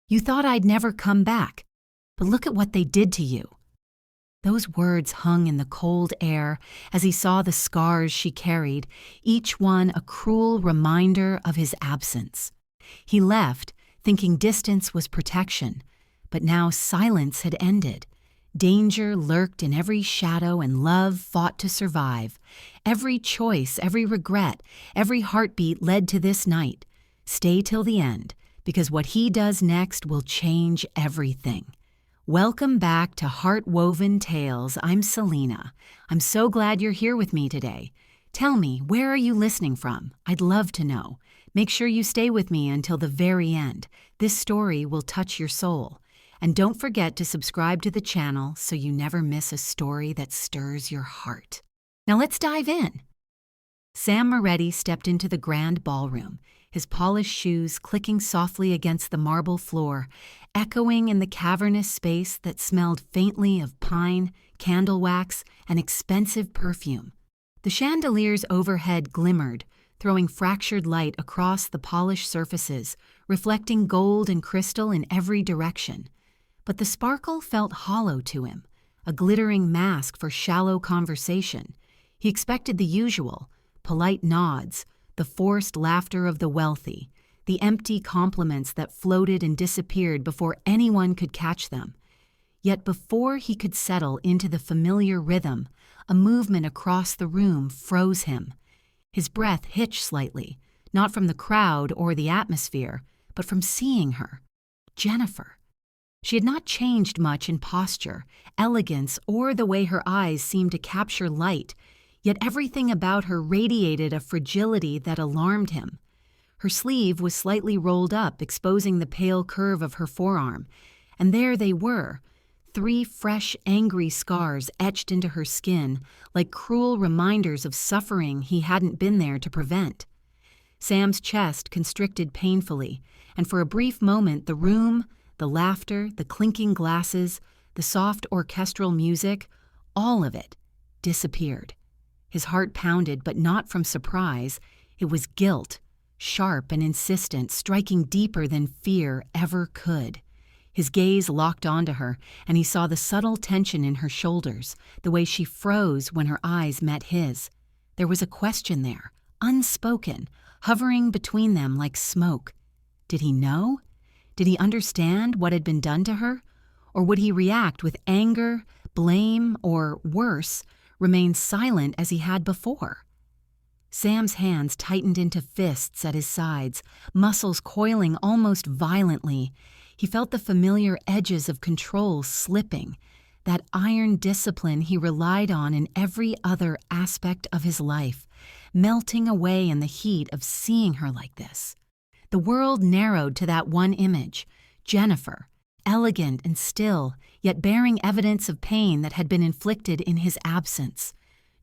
You thought I'd never come back, but look at what they did to you." Those words hung in the cold air as he saw the scars she carried, each one a cruel reminder of his absence. He left, thinking distance was protection, but now silence had ended. Danger lurked in every shadow and love fought to survive. Every choice, every regret, every heartbeat led to this night. Stay till the end, because what he does next will change everything. Welcome back to Heart-Woven Tales. I'm Selena. I'm so glad you're here with me today. Tell me, where are you listening from? I'd love to know. Make sure you stay with me until the very end. This story will touch your soul. And don't forget to subscribe to the channel so you never miss a story that stirs your heart. Now let's dive in. Sam Moretti stepped into the grand ballroom, his polished shoes clicking softly against the marble floor, echoing in the cavernous space that smelled faintly of pine, candle wax, and expensive perfume. The chandeliers overhead glimmered, throwing fractured light across the polished surfaces, reflecting gold and crystal in every direction. But the sparkle felt hollow to him, a glittering mask for shallow conversation. He expected the usual, polite nods, the forced laughter of the wealthy, the empty compliments that floated and disappeared before anyone could catch them. Yet before he could settle into the familiar rhythm, a movement across the room froze him. His breath hitched slightly, not from the crowd or the atmosphere, but from seeing her. Jennifer. She had not changed much in posture, elegance, or the way her eyes seemed to capture light, yet everything about her radiated a fragility that alarmed him. Her sleeve was slightly rolled up, exposing the pale curve of her forearm, and there they were, 3 fresh, angry scars etched into her skin, like cruel reminders of suffering he hadn't been there to prevent. Sam's chest constricted painfully, and for a brief moment the room, the laughter, the clinking glasses, the soft orchestral music, all of it disappeared. His heart pounded, but not from surprise. It was guilt, sharp and insistent, striking deeper than fear ever could. His gaze locked onto her, and he saw the subtle tension in her shoulders, the way she froze when her eyes met his. There was a question there, unspoken, hovering between them like smoke. Did he know? Did he understand what had been done to her? Or would he react with anger, blame, or, worse, remain silent as he had before? Sam's hands tightened into fists at his sides, muscles coiling almost violently. He felt the familiar edges of control slipping, that iron discipline he relied on in every other aspect of his life, melting away in the heat of seeing her like this. The world narrowed to that one image, Jennifer, elegant and still, yet bearing evidence of pain that had been inflicted in his absence.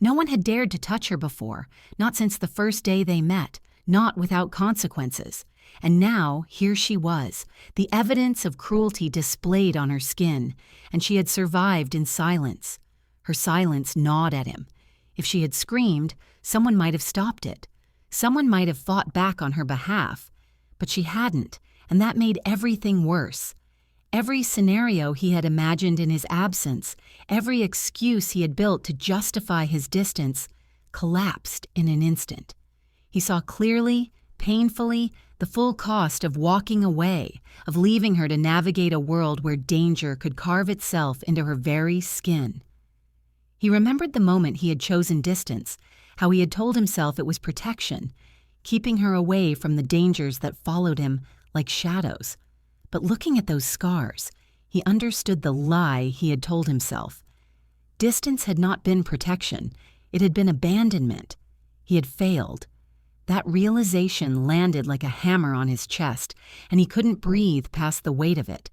No one had dared to touch her before, not since the first day they met, not without consequences. And now, here she was, the evidence of cruelty displayed on her skin, and she had survived in silence. Her silence gnawed at him. If she had screamed, someone might have stopped it. Someone might have fought back on her behalf. But she hadn't, and that made everything worse. Every scenario he had imagined in his absence, every excuse he had built to justify his distance, collapsed in an instant. He saw clearly, painfully, the full cost of walking away, of leaving her to navigate a world where danger could carve itself into her very skin. He remembered the moment he had chosen distance, how he had told himself it was protection, keeping her away from the dangers that followed him like shadows. But looking at those scars, he understood the lie he had told himself. Distance had not been protection, it had been abandonment. He had failed. That realization landed like a hammer on his chest, and he couldn't breathe past the weight of it.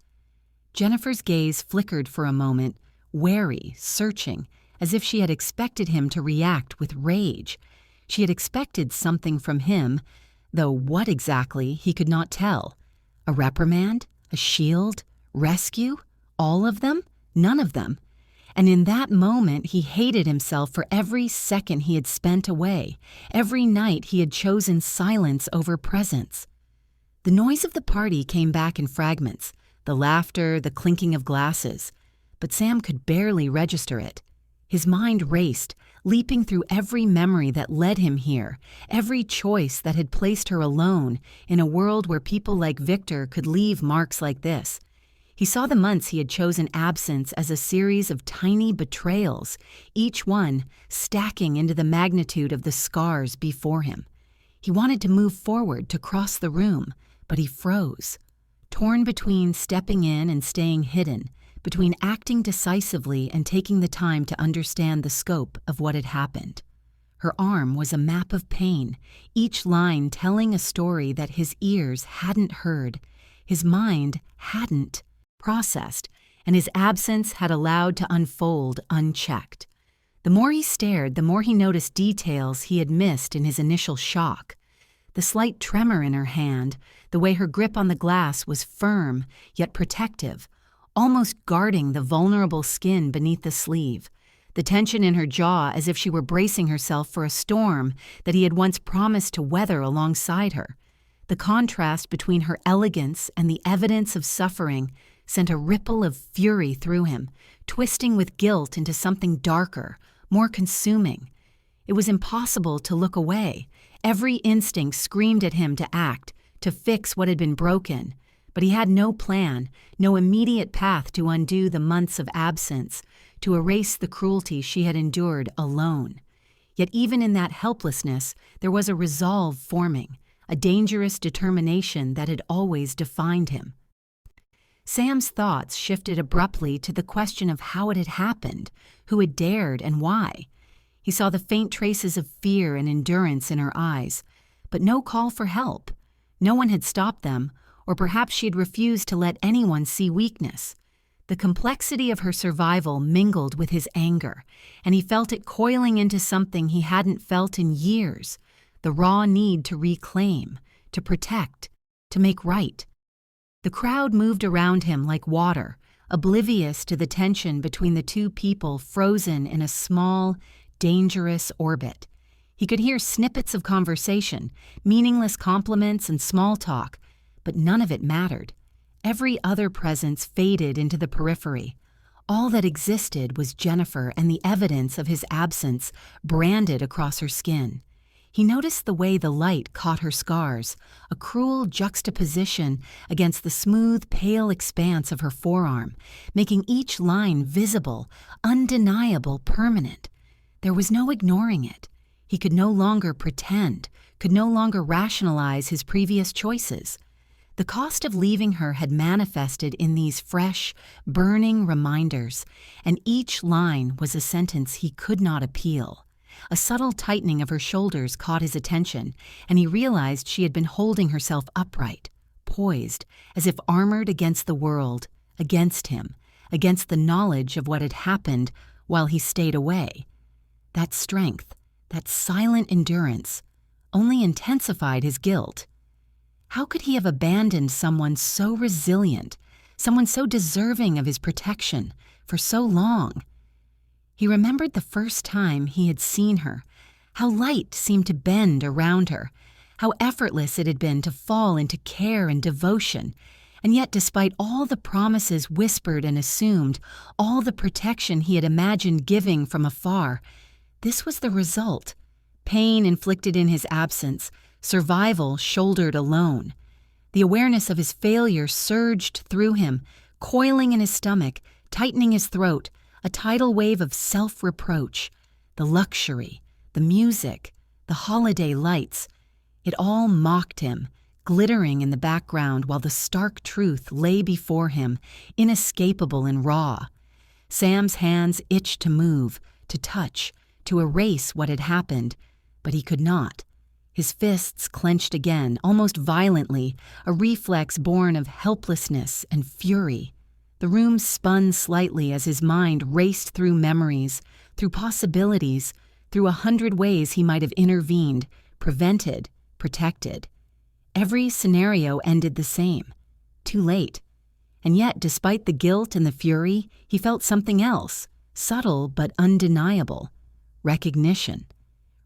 Jennifer's gaze flickered for a moment, wary, searching, as if she had expected him to react with rage. She had expected something from him, though what exactly he could not tell. A reprimand? A shield? Rescue? All of them? None of them. And in that moment he hated himself for every second he had spent away, every night he had chosen silence over presence. The noise of the party came back in fragments, the laughter, the clinking of glasses, but Sam could barely register it. His mind raced, leaping through every memory that led him here, every choice that had placed her alone in a world where people like Victor could leave marks like this. He saw the months he had chosen absence as a series of tiny betrayals, each one stacking into the magnitude of the scars before him. He wanted to move forward, to cross the room, but he froze, torn between stepping in and staying hidden, between acting decisively and taking the time to understand the scope of what had happened. Her arm was a map of pain, each line telling a story that his ears hadn't heard, his mind hadn't processed, and his absence had allowed to unfold unchecked. The more he stared, the more he noticed details he had missed in his initial shock. The slight tremor in her hand, the way her grip on the glass was firm yet protective, almost guarding the vulnerable skin beneath the sleeve, the tension in her jaw as if she were bracing herself for a storm that he had once promised to weather alongside her. The contrast between her elegance and the evidence of suffering sent a ripple of fury through him, twisting with guilt into something darker, more consuming. It was impossible to look away. Every instinct screamed at him to act, to fix what had been broken. But he had no plan, no immediate path to undo the months of absence, to erase the cruelty she had endured alone. Yet even in that helplessness, there was a resolve forming, a dangerous determination that had always defined him. Sam's thoughts shifted abruptly to the question of how it had happened, who had dared, and why. He saw the faint traces of fear and endurance in her eyes, but no call for help. No one had stopped them, or perhaps she had refused to let anyone see weakness. The complexity of her survival mingled with his anger, and he felt it coiling into something he hadn't felt in years, the raw need to reclaim, to protect, to make right. The crowd moved around him like water, oblivious to the tension between the two people frozen in a small, dangerous orbit. He could hear snippets of conversation, meaningless compliments and small talk, but none of it mattered. Every other presence faded into the periphery. All that existed was Jennifer and the evidence of his absence branded across her skin. He noticed the way the light caught her scars, a cruel juxtaposition against the smooth, pale expanse of her forearm, making each line visible, undeniable, permanent. There was no ignoring it. He could no longer pretend, could no longer rationalize his previous choices. The cost of leaving her had manifested in these fresh, burning reminders, and each line was a sentence he could not appeal. A subtle tightening of her shoulders caught his attention, and he realized she had been holding herself upright, poised, as if armored against the world, against him, against the knowledge of what had happened while he stayed away. That strength, that silent endurance, only intensified his guilt. How could he have abandoned someone so resilient, someone so deserving of his protection, for so long? He remembered the first time he had seen her, how light seemed to bend around her, how effortless it had been to fall into care and devotion, and yet despite all the promises whispered and assumed, all the protection he had imagined giving from afar, this was the result: pain inflicted in his absence, survival shouldered alone. The awareness of his failure surged through him, coiling in his stomach, tightening his throat, a tidal wave of self-reproach. The luxury, the music, the holiday lights, it all mocked him, glittering in the background while the stark truth lay before him, inescapable and raw. Sam's hands itched to move, to touch, to erase what had happened, but he could not. His fists clenched again, almost violently, a reflex born of helplessness and fury. The room spun slightly as his mind raced through memories, through possibilities, through 100 ways he might have intervened, prevented, protected. Every scenario ended the same. Too late. And yet, despite the guilt and the fury, he felt something else, subtle but undeniable: recognition.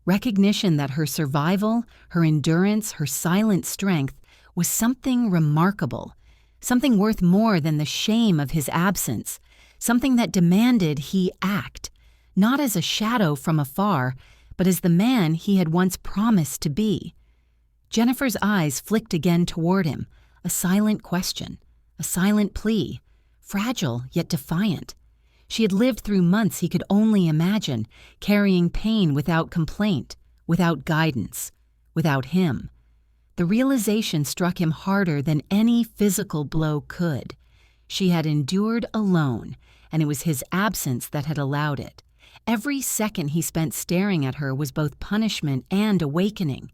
Recognition that her survival, her endurance, her silent strength was something remarkable, something worth more than the shame of his absence, something that demanded he act, not as a shadow from afar, but as the man he had once promised to be. Jennifer's eyes flicked again toward him, a silent question, a silent plea, fragile yet defiant. She had lived through months he could only imagine, carrying pain without complaint, without guidance, without him. The realization struck him harder than any physical blow could. She had endured alone, and it was his absence that had allowed it. Every second he spent staring at her was both punishment and awakening.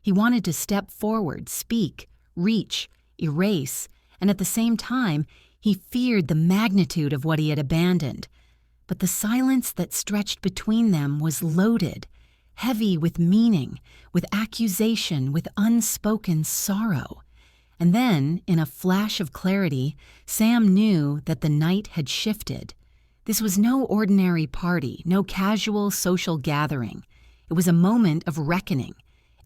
He wanted to step forward, speak, reach, erase, and at the same time, he feared the magnitude of what he had abandoned. But the silence that stretched between them was loaded, heavy with meaning, with accusation, with unspoken sorrow. And then, in a flash of clarity, Sam knew that the night had shifted. This was no ordinary party, no casual social gathering. It was a moment of reckoning.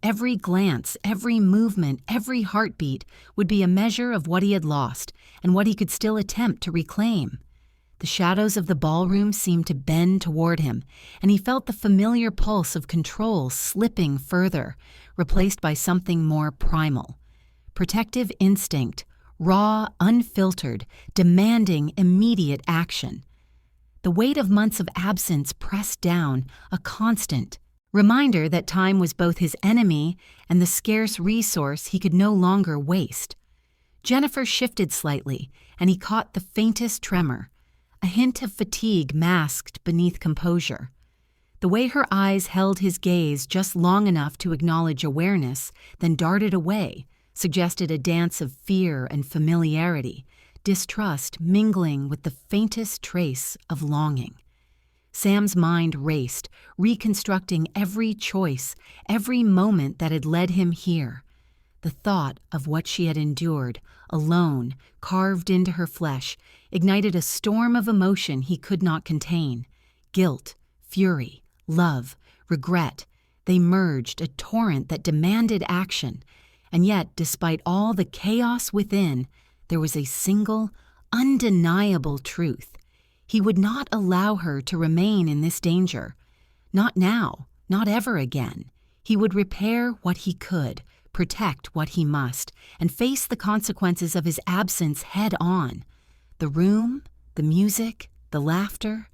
Every glance, every movement, every heartbeat would be a measure of what he had lost and what he could still attempt to reclaim. The shadows of the ballroom seemed to bend toward him, and he felt the familiar pulse of control slipping further, replaced by something more primal. Protective instinct, raw, unfiltered, demanding immediate action. The weight of months of absence pressed down, a constant reminder that time was both his enemy and the scarce resource he could no longer waste. Jennifer shifted slightly, and he caught the faintest tremor, a hint of fatigue masked beneath composure. The way her eyes held his gaze just long enough to acknowledge awareness, then darted away, suggested a dance of fear and familiarity, distrust mingling with the faintest trace of longing. Sam's mind raced, reconstructing every choice, every moment that had led him here. The thought of what she had endured, alone, carved into her flesh, ignited a storm of emotion he could not contain. Guilt, fury, love, regret. They merged, a torrent that demanded action. And yet, despite all the chaos within, there was a single, undeniable truth. He would not allow her to remain in this danger. Not now, not ever again. He would repair what he could, protect what he must, and face the consequences of his absence head on. The room, the music, the laughter,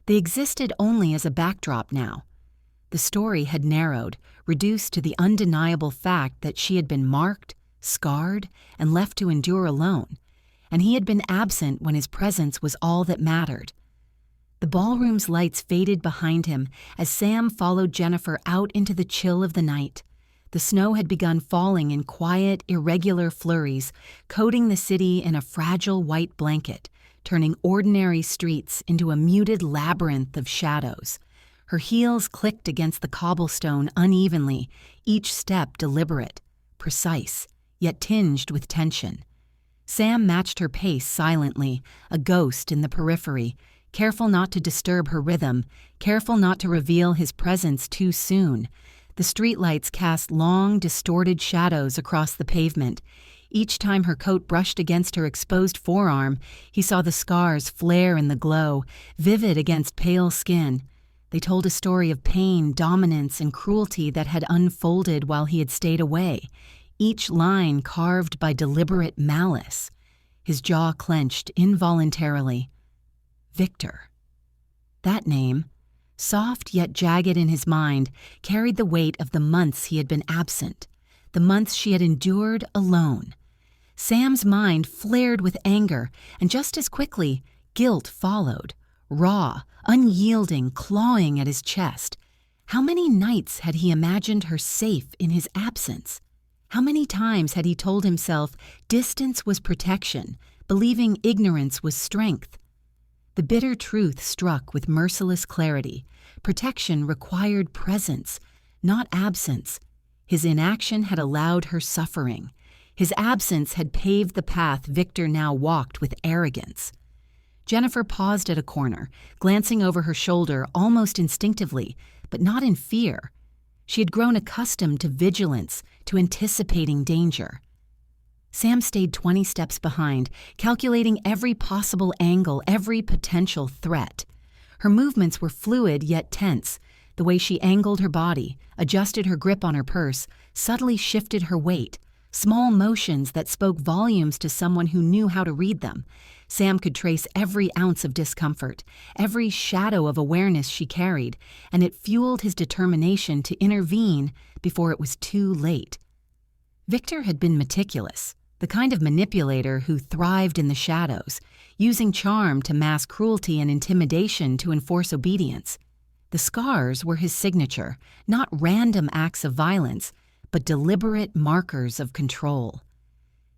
they existed only as a backdrop now. The story had narrowed, reduced to the undeniable fact that she had been marked, scarred, and left to endure alone, and he had been absent when his presence was all that mattered. The ballroom's lights faded behind him as Sam followed Jennifer out into the chill of the night. The snow had begun falling in quiet, irregular flurries, coating the city in a fragile white blanket, turning ordinary streets into a muted labyrinth of shadows. Her heels clicked against the cobblestone unevenly, each step deliberate, precise, yet tinged with tension. Sam matched her pace silently, a ghost in the periphery, careful not to disturb her rhythm, careful not to reveal his presence too soon. The streetlights cast long, distorted shadows across the pavement. Each time her coat brushed against her exposed forearm, he saw the scars flare in the glow, vivid against pale skin. They told a story of pain, dominance, and cruelty that had unfolded while he had stayed away, each line carved by deliberate malice. His jaw clenched involuntarily. Victor. That name, soft yet jagged in his mind, carried the weight of the months he had been absent, the months she had endured alone. Sam's mind flared with anger, and just as quickly, guilt followed, raw, unyielding, clawing at his chest. How many nights had he imagined her safe in his absence? How many times had he told himself distance was protection, believing ignorance was strength? The bitter truth struck with merciless clarity. Protection required presence, not absence. His inaction had allowed her suffering. His absence had paved the path Victor now walked with arrogance. Jennifer paused at a corner, glancing over her shoulder almost instinctively, but not in fear. She had grown accustomed to vigilance, to anticipating danger. Sam stayed 20 steps behind, calculating every possible angle, every potential threat. Her movements were fluid yet tense. The way she angled her body, adjusted her grip on her purse, subtly shifted her weight. Small motions that spoke volumes to someone who knew how to read them. Sam could trace every ounce of discomfort, every shadow of awareness she carried, and it fueled his determination to intervene before it was too late. Victor had been meticulous, the kind of manipulator who thrived in the shadows, using charm to mask cruelty and intimidation to enforce obedience. The scars were his signature, not random acts of violence, but deliberate markers of control.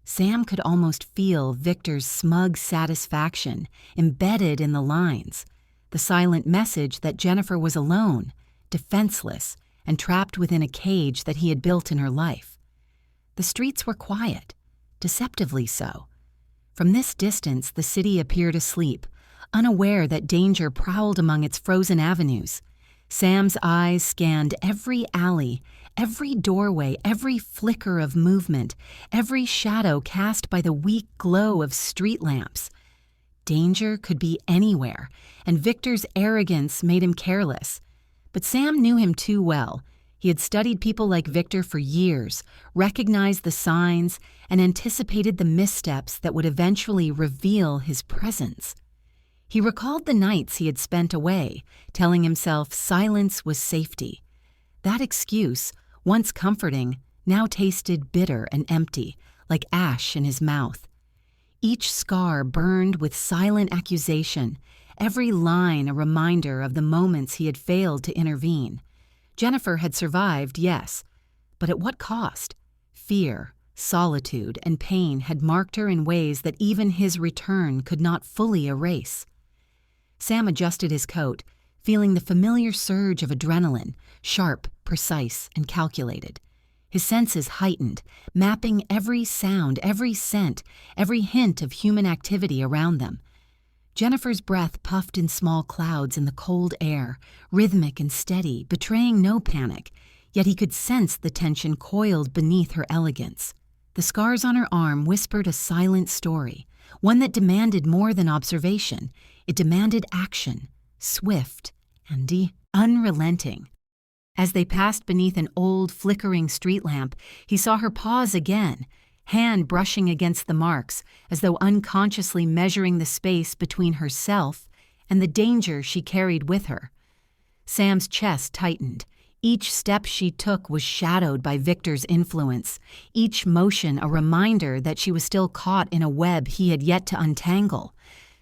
Sam could almost feel Victor's smug satisfaction embedded in the lines, the silent message that Jennifer was alone, defenseless, and trapped within a cage that he had built in her life. The streets were quiet, deceptively so. From this distance, the city appeared asleep, unaware that danger prowled among its frozen avenues. Sam's eyes scanned every alley, every doorway, every flicker of movement, every shadow cast by the weak glow of street lamps. Danger could be anywhere, and Victor's arrogance made him careless. But Sam knew him too well. He had studied people like Victor for years, recognized the signs, and anticipated the missteps that would eventually reveal his presence. He recalled the nights he had spent away, telling himself silence was safety. That excuse, once comforting, now tasted bitter and empty, like ash in his mouth. Each scar burned with silent accusation, every line a reminder of the moments he had failed to intervene. Jennifer had survived, yes, but at what cost? Fear, solitude, and pain had marked her in ways that even his return could not fully erase. Sam adjusted his coat, feeling the familiar surge of adrenaline, sharp, precise, and calculated. His senses heightened, mapping every sound, every scent, every hint of human activity around them. Jennifer's breath puffed in small clouds in the cold air, rhythmic and steady, betraying no panic, yet he could sense the tension coiled beneath her elegance. The scars on her arm whispered a silent story, one that demanded more than observation. It demanded action, swift and unrelenting. As they passed beneath an old, flickering street lamp, he saw her pause again, hand brushing against the marks, as though unconsciously measuring the space between herself and the danger she carried with her. Sam's chest tightened. Each step she took was shadowed by Victor's influence, each motion a reminder that she was still caught in a web he had yet to untangle.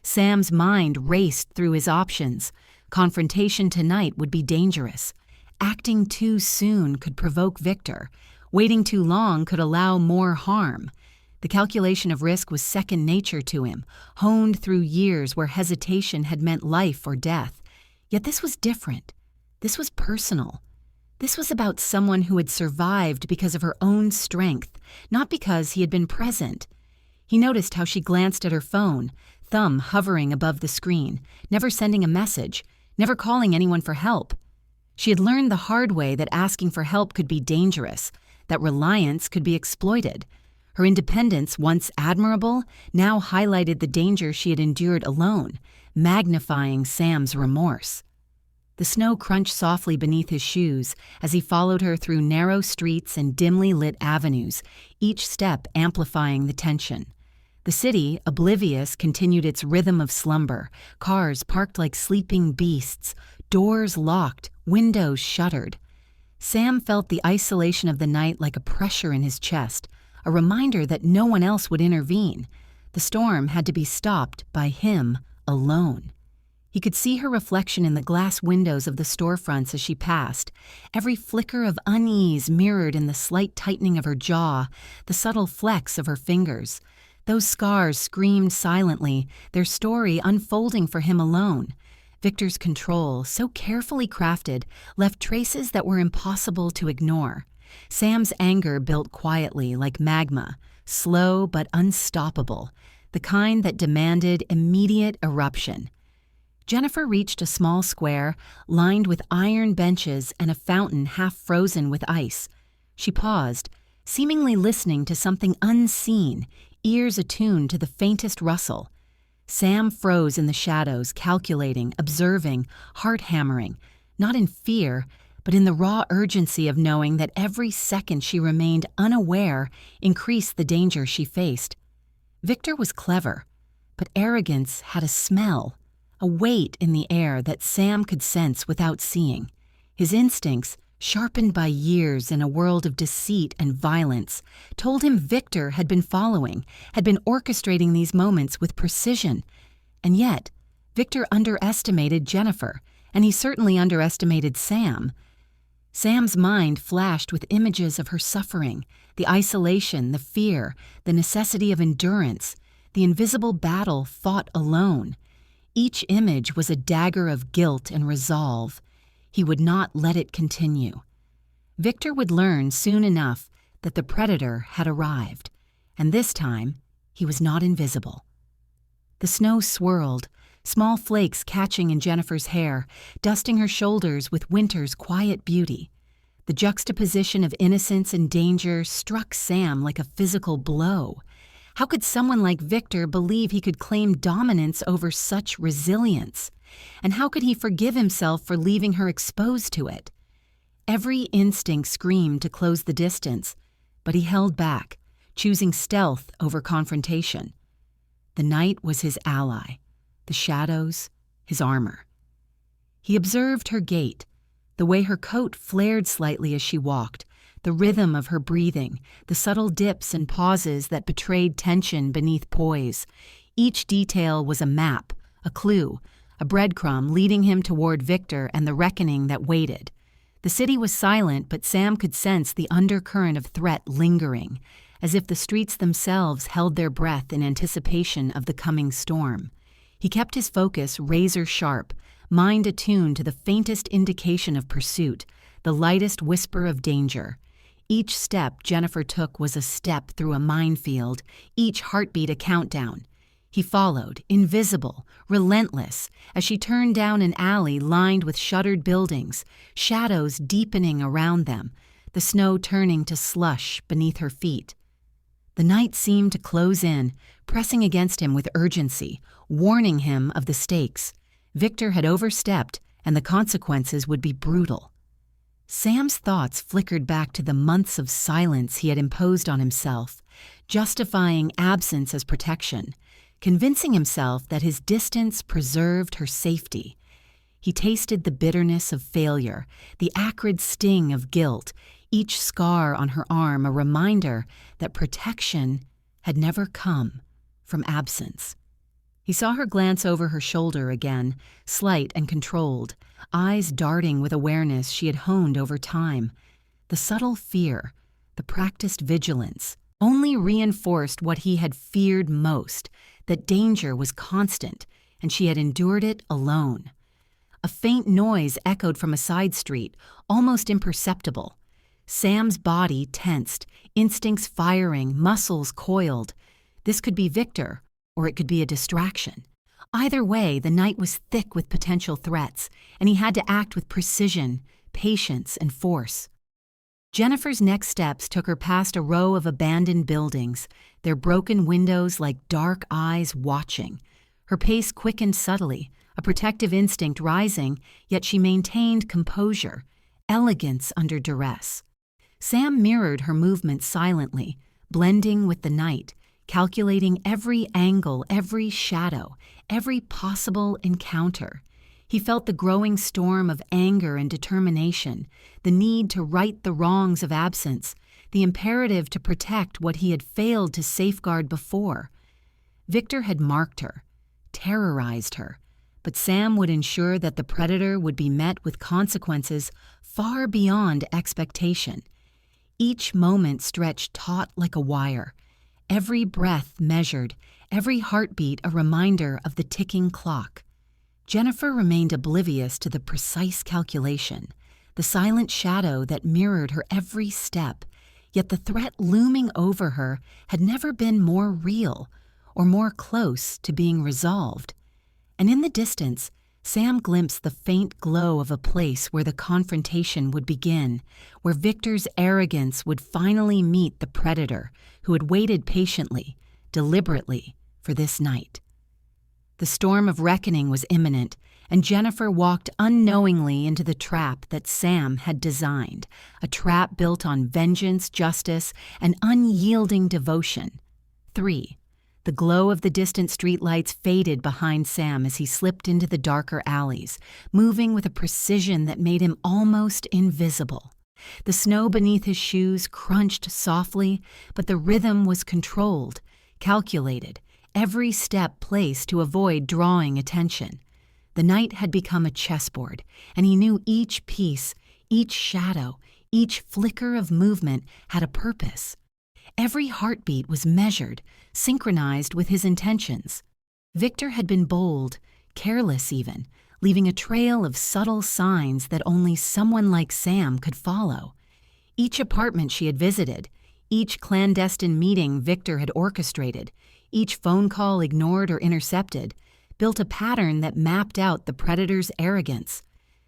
Sam's mind raced through his options. Confrontation tonight would be dangerous. Acting too soon could provoke Victor. Waiting too long could allow more harm. The calculation of risk was second nature to him, honed through years where hesitation had meant life or death. Yet this was different. This was personal. This was about someone who had survived because of her own strength, not because he had been present. He noticed how she glanced at her phone, thumb hovering above the screen, never sending a message, never calling anyone for help. She had learned the hard way that asking for help could be dangerous, that reliance could be exploited. Her independence, once admirable, now highlighted the danger she had endured alone, magnifying Sam's remorse. The snow crunched softly beneath his shoes as he followed her through narrow streets and dimly lit avenues, each step amplifying the tension. The city, oblivious, continued its rhythm of slumber, cars parked like sleeping beasts, doors locked, windows shuttered. Sam felt the isolation of the night like a pressure in his chest, a reminder that no one else would intervene. The storm had to be stopped by him alone. He could see her reflection in the glass windows of the storefronts as she passed, every flicker of unease mirrored in the slight tightening of her jaw, the subtle flex of her fingers. Those scars screamed silently, their story unfolding for him alone. Victor's control, so carefully crafted, left traces that were impossible to ignore. Sam's anger built quietly like magma, slow but unstoppable, the kind that demanded immediate eruption. Jennifer reached a small square lined with iron benches and a fountain half frozen with ice. She paused, seemingly listening to something unseen, ears attuned to the faintest rustle. Sam froze in the shadows, calculating, observing, heart-hammering, not in fear, but in the raw urgency of knowing that every second she remained unaware increased the danger she faced. Victor was clever, but arrogance had a smell, a weight in the air that Sam could sense without seeing. His instincts, sharpened by years in a world of deceit and violence, told him Victor had been following, had been orchestrating these moments with precision. And yet, Victor underestimated Jennifer, and he certainly underestimated Sam. Sam's mind flashed with images of her suffering, the isolation, the fear, the necessity of endurance, the invisible battle fought alone. Each image was a dagger of guilt and resolve. He would not let it continue. Victor would learn soon enough that the predator had arrived, and this time he was not invisible. The snow swirled, small flakes catching in Jennifer's hair, dusting her shoulders with winter's quiet beauty. The juxtaposition of innocence and danger struck Sam like a physical blow. How could someone like Victor believe he could claim dominance over such resilience? And how could he forgive himself for leaving her exposed to it? Every instinct screamed to close the distance, but he held back, choosing stealth over confrontation. The night was his ally, the shadows, his armor. He observed her gait, the way her coat flared slightly as she walked, the rhythm of her breathing, the subtle dips and pauses that betrayed tension beneath poise. Each detail was a map, a clue, a breadcrumb leading him toward Victor and the reckoning that waited. The city was silent, but Sam could sense the undercurrent of threat lingering, as if the streets themselves held their breath in anticipation of the coming storm. He kept his focus razor sharp, mind attuned to the faintest indication of pursuit, the lightest whisper of danger. Each step Jennifer took was a step through a minefield, each heartbeat a countdown. He followed, invisible, relentless, as she turned down an alley lined with shuttered buildings, shadows deepening around them, the snow turning to slush beneath her feet. The night seemed to close in, pressing against him with urgency, warning him of the stakes. Victor had overstepped, and the consequences would be brutal. Sam's thoughts flickered back to the months of silence he had imposed on himself, justifying absence as protection, convincing himself that his distance preserved her safety. He tasted the bitterness of failure, the acrid sting of guilt, each scar on her arm a reminder that protection had never come from absence. He saw her glance over her shoulder again, slight and controlled, eyes darting with awareness she had honed over time. The subtle fear, the practiced vigilance, only reinforced what he had feared most, that danger was constant, and she had endured it alone. A faint noise echoed from a side street, almost imperceptible. Sam's body tensed, instincts firing, muscles coiled. This could be Victor, or it could be a distraction. Either way, the night was thick with potential threats, and he had to act with precision, patience, and force. Jennifer's next steps took her past a row of abandoned buildings, their broken windows like dark eyes watching. Her pace quickened subtly, a protective instinct rising, yet she maintained composure, elegance under duress. Sam mirrored her movements silently, blending with the night, calculating every angle, every shadow, every possible encounter. He felt the growing storm of anger and determination, the need to right the wrongs of absence, the imperative to protect what he had failed to safeguard before. Victor had marked her, terrorized her, but Sam would ensure that the predator would be met with consequences far beyond expectation. Each moment stretched taut like a wire, every breath measured, every heartbeat a reminder of the ticking clock. Jennifer remained oblivious to the precise calculation, the silent shadow that mirrored her every step, yet the threat looming over her had never been more real or more close to being resolved. And in the distance, Sam glimpsed the faint glow of a place where the confrontation would begin, where Victor's arrogance would finally meet the predator who had waited patiently, deliberately, for this night. The storm of reckoning was imminent, and Jennifer walked unknowingly into the trap that Sam had designed, a trap built on vengeance, justice, and unyielding devotion. 3. The glow of the distant streetlights faded behind Sam as he slipped into the darker alleys, moving with a precision that made him almost invisible. The snow beneath his shoes crunched softly, but the rhythm was controlled, calculated, every step placed to avoid drawing attention. The night had become a chessboard, and he knew each piece, each shadow, each flicker of movement had a purpose. Every heartbeat was measured, synchronized with his intentions. Victor had been bold, careless even, leaving a trail of subtle signs that only someone like Sam could follow. Each apartment she had visited, each clandestine meeting Victor had orchestrated, each phone call ignored or intercepted, built a pattern that mapped out the predator's arrogance.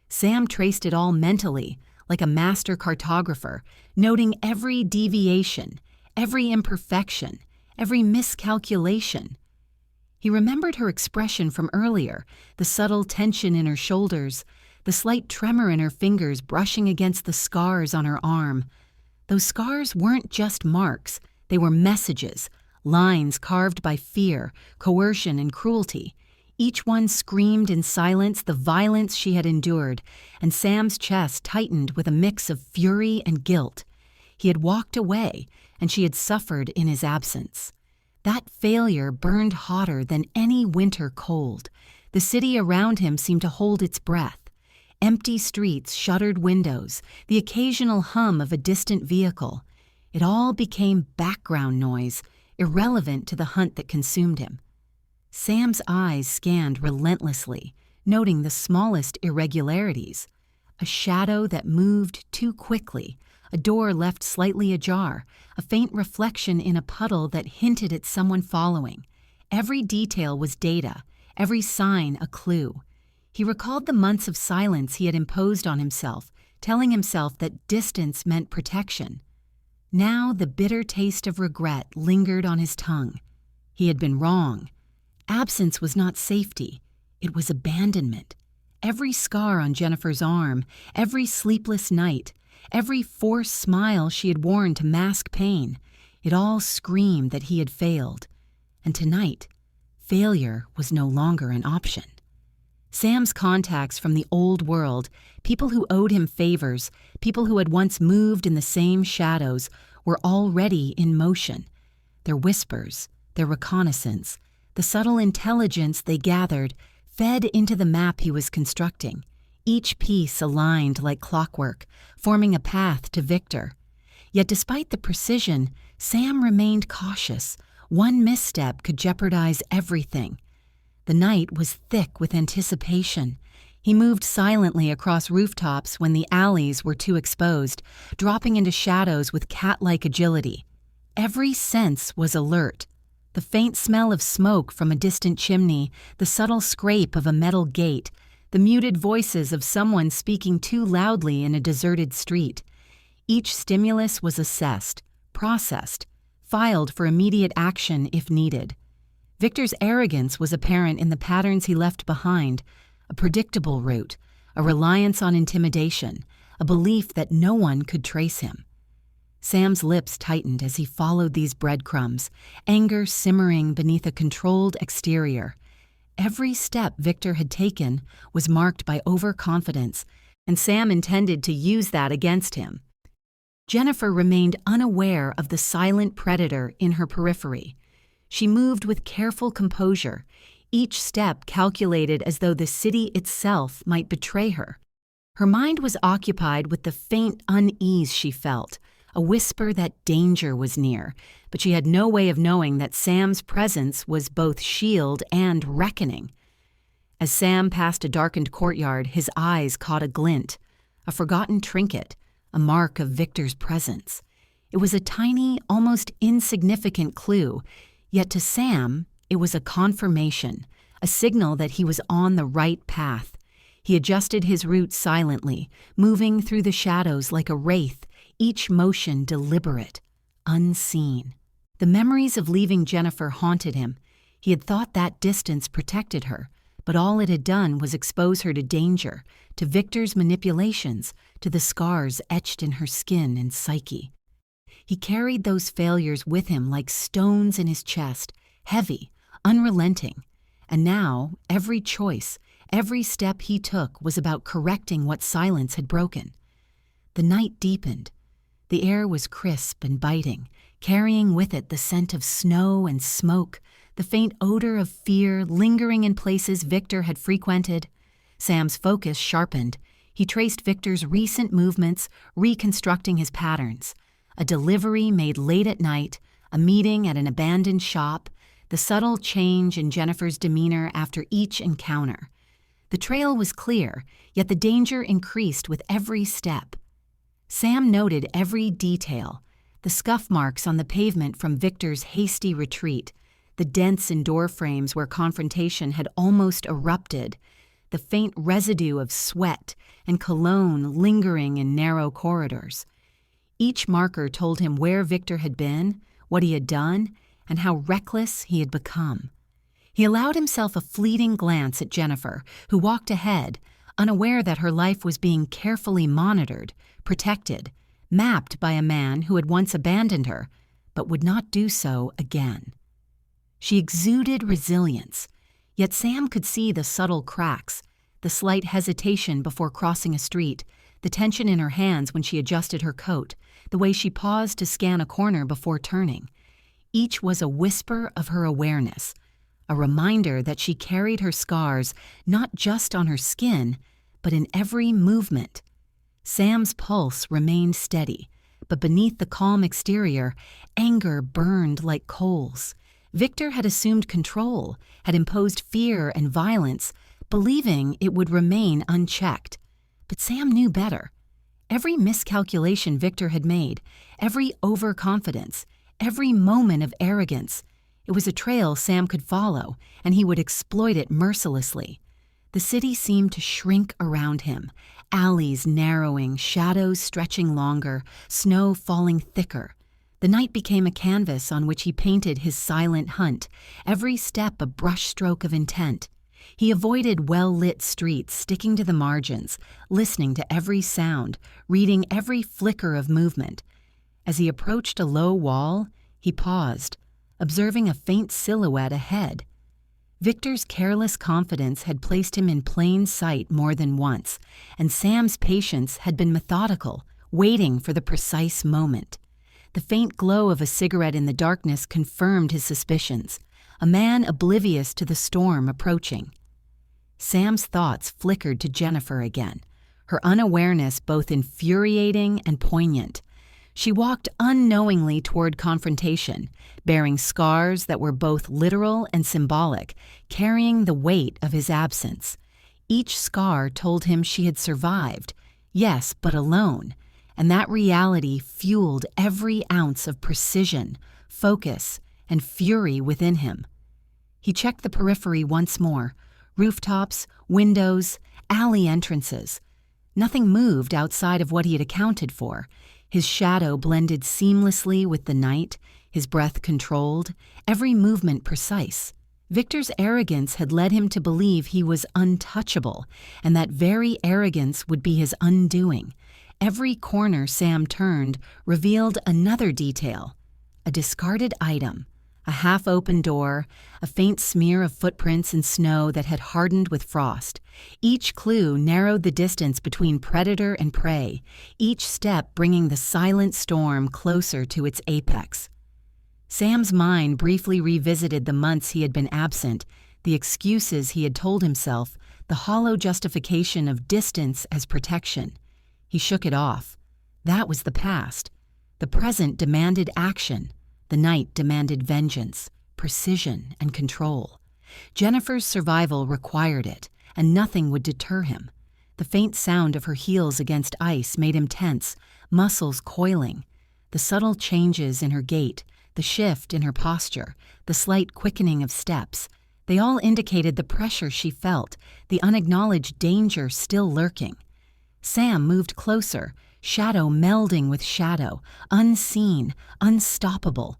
Sam traced it all mentally, like a master cartographer, noting every deviation, every imperfection, every miscalculation. He remembered her expression from earlier, the subtle tension in her shoulders, the slight tremor in her fingers brushing against the scars on her arm. Those scars weren't just marks, they were messages, lines carved by fear, coercion, and cruelty. Each one screamed in silence the violence she had endured, and Sam's chest tightened with a mix of fury and guilt. He had walked away, and she had suffered in his absence. That failure burned hotter than any winter cold. The city around him seemed to hold its breath. Empty streets, shuttered windows, the occasional hum of a distant vehicle. It all became background noise, irrelevant to the hunt that consumed him. Sam's eyes scanned relentlessly, noting the smallest irregularities. A shadow that moved too quickly, a door left slightly ajar, a faint reflection in a puddle that hinted at someone following. Every detail was data, every sign a clue. He recalled the months of silence he had imposed on himself, telling himself that distance meant protection. Now the bitter taste of regret lingered on his tongue. He had been wrong. Absence was not safety, it was abandonment. Every scar on Jennifer's arm, every sleepless night, every forced smile she had worn to mask pain, it all screamed that he had failed. And tonight, failure was no longer an option. Sam's contacts from the old world, people who owed him favors, people who had once moved in the same shadows, were already in motion. Their whispers, their reconnaissance, the subtle intelligence they gathered fed into the map he was constructing, each piece aligned like clockwork, forming a path to Victor. Yet despite the precision, Sam remained cautious. One misstep could jeopardize everything. The night was thick with anticipation. He moved silently across rooftops when the alleys were too exposed, dropping into shadows with cat-like agility. Every sense was alert. The faint smell of smoke from a distant chimney, the subtle scrape of a metal gate, the muted voices of someone speaking too loudly in a deserted street. Each stimulus was assessed, processed, filed for immediate action if needed. Victor's arrogance was apparent in the patterns he left behind, a predictable route, a reliance on intimidation, a belief that no one could trace him. Sam's lips tightened as he followed these breadcrumbs, anger simmering beneath a controlled exterior. Every step Victor had taken was marked by overconfidence, and Sam intended to use that against him. Jennifer remained unaware of the silent predator in her periphery. She moved with careful composure, each step calculated as though the city itself might betray her. Her mind was occupied with the faint unease she felt, a whisper that danger was near, but she had no way of knowing that Sam's presence was both shield and reckoning. As Sam passed a darkened courtyard, his eyes caught a glint, a forgotten trinket, a mark of Victor's presence. It was a tiny, almost insignificant clue, yet to Sam, it was a confirmation, a signal that he was on the right path. He adjusted his route silently, moving through the shadows like a wraith, each motion deliberate, unseen. The memories of leaving Jennifer haunted him. He had thought that distance protected her, but all it had done was expose her to danger, to Victor's manipulations, to the scars etched in her skin and psyche. He carried those failures with him like stones in his chest, heavy, unrelenting. And now, every choice, every step he took was about correcting what silence had broken. The night deepened. The air was crisp and biting, carrying with it the scent of snow and smoke, the faint odor of fear lingering in places Victor had frequented. Sam's focus sharpened. He traced Victor's recent movements, reconstructing his patterns. A delivery made late at night, a meeting at an abandoned shop, the subtle change in Jennifer's demeanor after each encounter. The trail was clear, yet the danger increased with every step. Sam noted every detail: the scuff marks on the pavement from Victor's hasty retreat, the dents in door frames where confrontation had almost erupted, the faint residue of sweat and cologne lingering in narrow corridors. Each marker told him where Victor had been, what he had done, and how reckless he had become. He allowed himself a fleeting glance at Jennifer, who walked ahead, unaware that her life was being carefully monitored, protected, mapped by a man who had once abandoned her, but would not do so again. She exuded resilience, yet Sam could see the subtle cracks, the slight hesitation before crossing a street, the tension in her hands when she adjusted her coat, the way she paused to scan a corner before turning. Each was a whisper of her awareness, a reminder that she carried her scars not just on her skin, but in every movement. Sam's pulse remained steady, but beneath the calm exterior, anger burned like coals. Victor had assumed control, had imposed fear and violence, believing it would remain unchecked. But Sam knew better. Every miscalculation Victor had made, every overconfidence, every moment of arrogance, it was a trail Sam could follow, and he would exploit it mercilessly. The city seemed to shrink around him, alleys narrowing, shadows stretching longer, snow falling thicker. The night became a canvas on which he painted his silent hunt, every step a brushstroke of intent. He avoided well-lit streets, sticking to the margins, listening to every sound, reading every flicker of movement. As he approached a low wall, he paused, observing a faint silhouette ahead. Victor's careless confidence had placed him in plain sight more than once, and Sam's patience had been methodical, waiting for the precise moment. The faint glow of a cigarette in the darkness confirmed his suspicions, a man oblivious to the storm approaching. Sam's thoughts flickered to Jennifer again, her unawareness both infuriating and poignant. She walked unknowingly toward confrontation, bearing scars that were both literal and symbolic, carrying the weight of his absence. Each scar told him she had survived, yes, but alone, and that reality fueled every ounce of precision, focus, and fury within him. He checked the periphery once more: rooftops, windows, alley entrances. Nothing moved outside of what he had accounted for. His shadow blended seamlessly with the night, his breath controlled, every movement precise. Victor's arrogance had led him to believe he was untouchable, and that very arrogance would be his undoing. Every corner Sam turned revealed another detail: a discarded item, a half-open door, a faint smear of footprints in snow that had hardened with frost. Each clue narrowed the distance between predator and prey, each step bringing the silent storm closer to its apex. Sam's mind briefly revisited the months he had been absent, the excuses he had told himself, the hollow justification of distance as protection. He shook it off. That was the past. The present demanded action. The night demanded vengeance, precision, and control. Jennifer's survival required it, and nothing would deter him. The faint sound of her heels against ice made him tense, muscles coiling. The subtle changes in her gait, the shift in her posture, the slight quickening of steps, They all indicated the pressure she felt, the unacknowledged danger still lurking. Sam moved closer, shadow melding with shadow, unseen, unstoppable.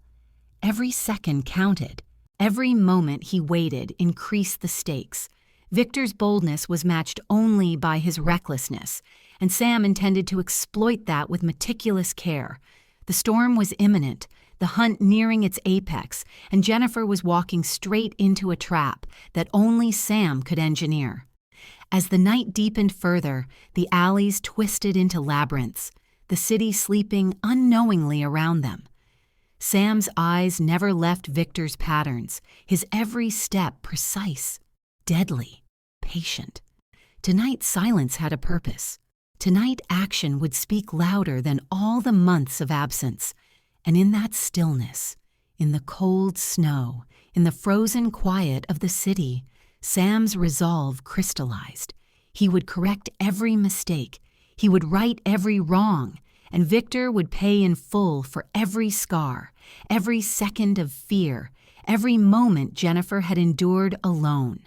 Every second counted. Every moment he waited increased the stakes. Victor's boldness was matched only by his recklessness, and Sam intended to exploit that with meticulous care. The storm was imminent, the hunt nearing its apex, and Jennifer was walking straight into a trap that only Sam could engineer. As the night deepened further, the alleys twisted into labyrinths, the city sleeping unknowingly around them. Sam's eyes never left Victor's patterns, his every step precise, deadly, patient. Tonight silence had a purpose. Tonight action would speak louder than all the months of absence. And in that stillness, in the cold snow, in the frozen quiet of the city, Sam's resolve crystallized. He would correct every mistake. He would right every wrong. And Victor would pay in full for every scar, every second of fear, every moment Jennifer had endured alone.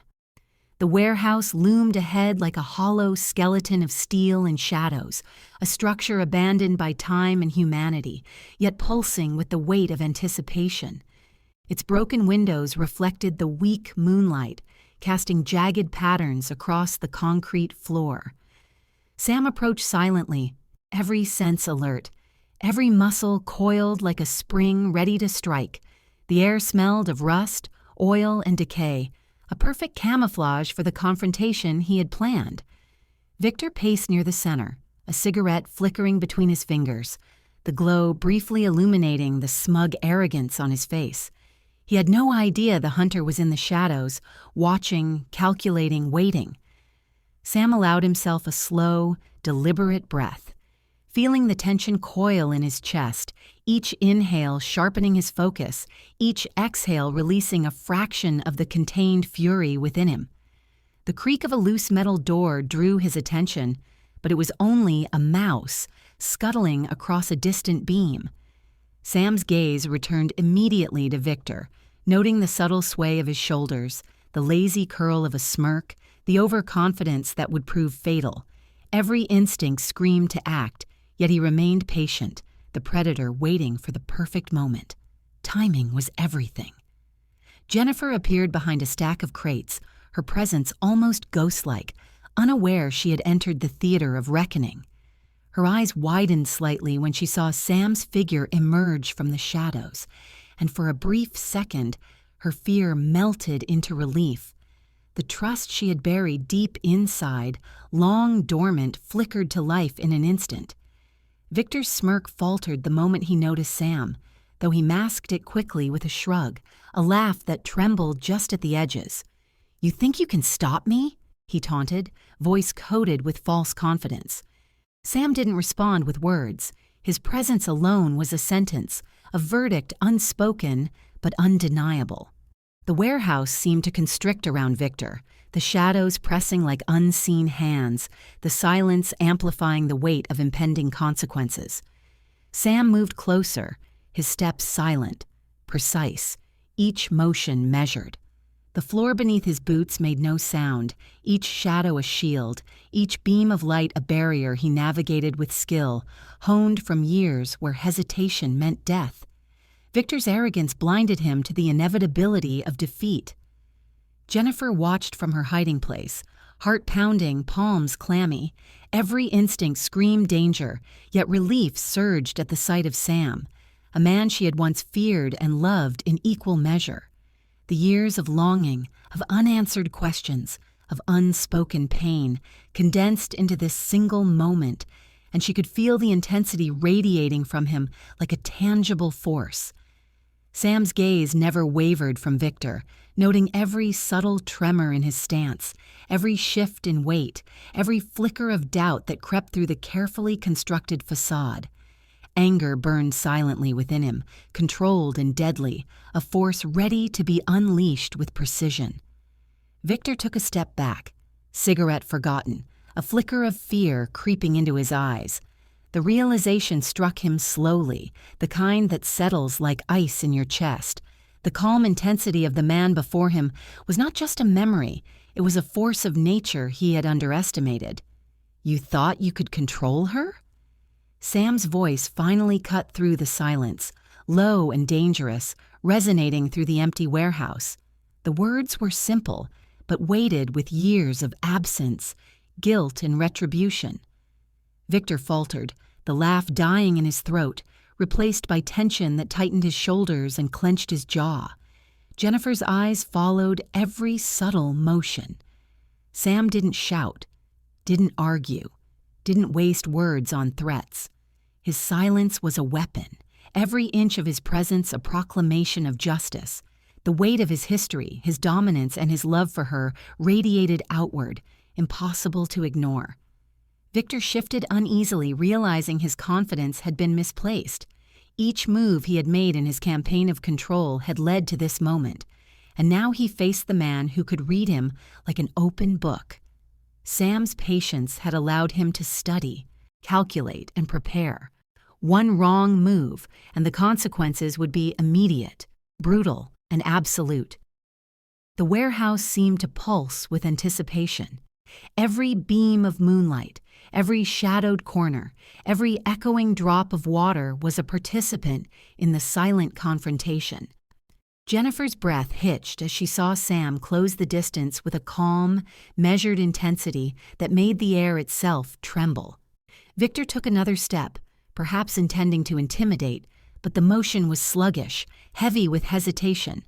The warehouse loomed ahead like a hollow skeleton of steel and shadows, a structure abandoned by time and humanity, yet pulsing with the weight of anticipation. Its broken windows reflected the weak moonlight, casting jagged patterns across the concrete floor. Sam approached silently, every sense alert, every muscle coiled like a spring ready to strike. The air smelled of rust, oil, and decay, a perfect camouflage for the confrontation he had planned. Victor paced near the center, a cigarette flickering between his fingers, the glow briefly illuminating the smug arrogance on his face. He had no idea the hunter was in the shadows, watching, calculating, waiting. Sam allowed himself a slow, deliberate breath, feeling the tension coil in his chest, each inhale sharpening his focus, each exhale releasing a fraction of the contained fury within him. The creak of a loose metal door drew his attention, but it was only a mouse scuttling across a distant beam. Sam's gaze returned immediately to Victor, noting the subtle sway of his shoulders, the lazy curl of a smirk, the overconfidence that would prove fatal. Every instinct screamed to act, yet he remained patient, the predator waiting for the perfect moment. Timing was everything. Jennifer appeared behind a stack of crates, her presence almost ghost-like, unaware she had entered the theater of reckoning. Her eyes widened slightly when she saw Sam's figure emerge from the shadows, and for a brief second, her fear melted into relief. The trust she had buried deep inside, long dormant, flickered to life in an instant. Victor's smirk faltered the moment he noticed Sam, though he masked it quickly with a shrug, a laugh that trembled just at the edges. "You think you can stop me?" he taunted, voice coated with false confidence. Sam didn't respond with words. His presence alone was a sentence, a verdict unspoken but undeniable. The warehouse seemed to constrict around Victor, the shadows pressing like unseen hands, the silence amplifying the weight of impending consequences. Sam moved closer, his steps silent, precise, each motion measured. The floor beneath his boots made no sound, each shadow a shield, each beam of light a barrier he navigated with skill, honed from years where hesitation meant death. Victor's arrogance blinded him to the inevitability of defeat. Jennifer watched from her hiding place, heart pounding, palms clammy. Every instinct screamed danger, yet relief surged at the sight of Sam, a man she had once feared and loved in equal measure. The years of longing, of unanswered questions, of unspoken pain, condensed into this single moment, and she could feel the intensity radiating from him like a tangible force. Sam's gaze never wavered from Victor, noting every subtle tremor in his stance, every shift in weight, every flicker of doubt that crept through the carefully constructed facade. Anger burned silently within him, controlled and deadly, a force ready to be unleashed with precision. Victor took a step back, cigarette forgotten, a flicker of fear creeping into his eyes. The realization struck him slowly, the kind that settles like ice in your chest, The calm intensity of the man before him was not just a memory, it was a force of nature he had underestimated. "You thought you could control her?" Sam's voice finally cut through the silence, low and dangerous, resonating through the empty warehouse. The words were simple, but weighted with years of absence, guilt, and retribution. Victor faltered, the laugh dying in his throat, replaced by tension that tightened his shoulders and clenched his jaw. Jennifer's eyes followed every subtle motion. Sam didn't shout, didn't argue, didn't waste words on threats. His silence was a weapon, every inch of his presence a proclamation of justice. The weight of his history, his dominance, and his love for her radiated outward, impossible to ignore. Victor shifted uneasily, realizing his confidence had been misplaced. Each move he had made in his campaign of control had led to this moment, and now he faced the man who could read him like an open book. Sam's patience had allowed him to study, calculate, and prepare. One wrong move, and the consequences would be immediate, brutal, and absolute. The warehouse seemed to pulse with anticipation. Every beam of moonlight, every shadowed corner, every echoing drop of water was a participant in the silent confrontation. Jennifer's breath hitched as she saw Sam close the distance with a calm, measured intensity that made the air itself tremble. Victor took another step, perhaps intending to intimidate, but the motion was sluggish, heavy with hesitation.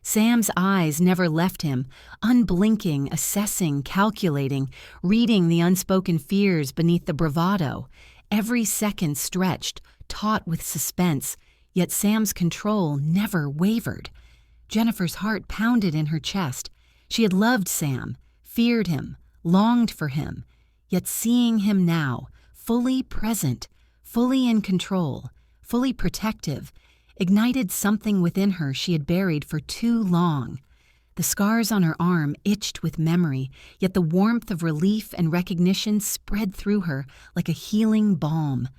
Sam's eyes never left him, unblinking, assessing, calculating, reading the unspoken fears beneath the bravado. Every second stretched, taut with suspense, yet Sam's control never wavered. Jennifer's heart pounded in her chest. She had loved Sam, feared him, longed for him, yet seeing him now, fully present, fully in control, fully protective, ignited something within her she had buried for too long. The scars on her arm itched with memory, yet the warmth of relief and recognition spread through her like a healing balm.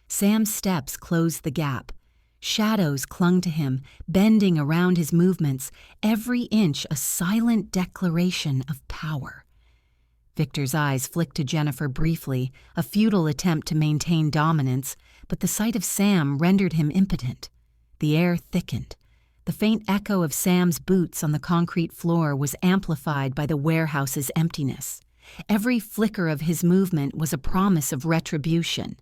Sam's steps closed the gap. Shadows clung to him, bending around his movements, every inch a silent declaration of power. Victor's eyes flicked to Jennifer briefly, a futile attempt to maintain dominance, but the sight of Sam rendered him impotent. The air thickened. The faint echo of Sam's boots on the concrete floor was amplified by the warehouse's emptiness. Every flicker of his movement was a promise of retribution.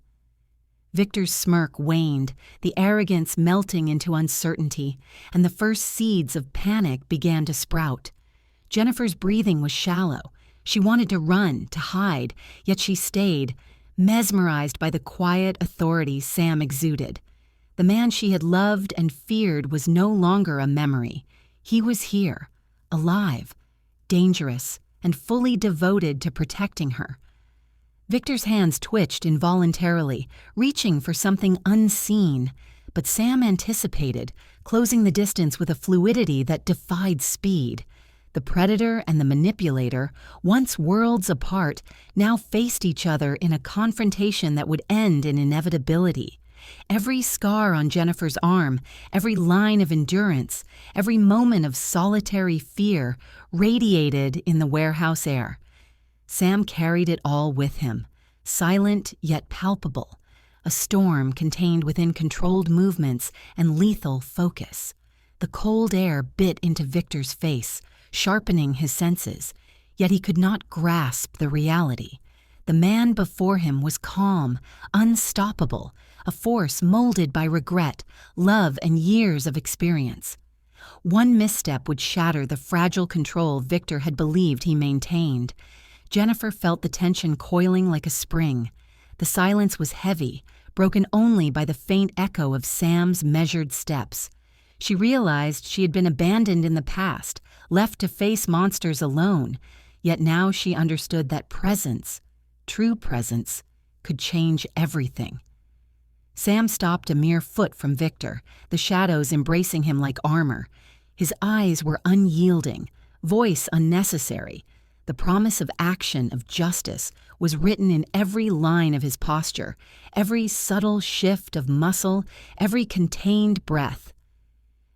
Victor's smirk waned, the arrogance melting into uncertainty, and the first seeds of panic began to sprout. Jennifer's breathing was shallow. She wanted to run, to hide, yet she stayed, mesmerized by the quiet authority Sam exuded. The man she had loved and feared was no longer a memory. He was here, alive, dangerous, and fully devoted to protecting her. Victor's hands twitched involuntarily, reaching for something unseen, but Sam anticipated, closing the distance with a fluidity that defied speed. The predator and the manipulator, once worlds apart, now faced each other in a confrontation that would end in inevitability. Every scar on Jennifer's arm, every line of endurance, every moment of solitary fear radiated in the warehouse air. Sam carried it all with him, silent yet palpable, a storm contained within controlled movements and lethal focus. The cold air bit into Victor's face, sharpening his senses, yet he could not grasp the reality. The man before him was calm, unstoppable, a force molded by regret, love, and years of experience. One misstep would shatter the fragile control Victor had believed he maintained. Jennifer felt the tension coiling like a spring. The silence was heavy, broken only by the faint echo of Sam's measured steps. She realized she had been abandoned in the past, left to face monsters alone, yet now she understood that presence, true presence, could change everything. Sam stopped a mere foot from Victor, the shadows embracing him like armor. His eyes were unyielding, voice unnecessary. The promise of action, of justice, was written in every line of his posture, every subtle shift of muscle, every contained breath.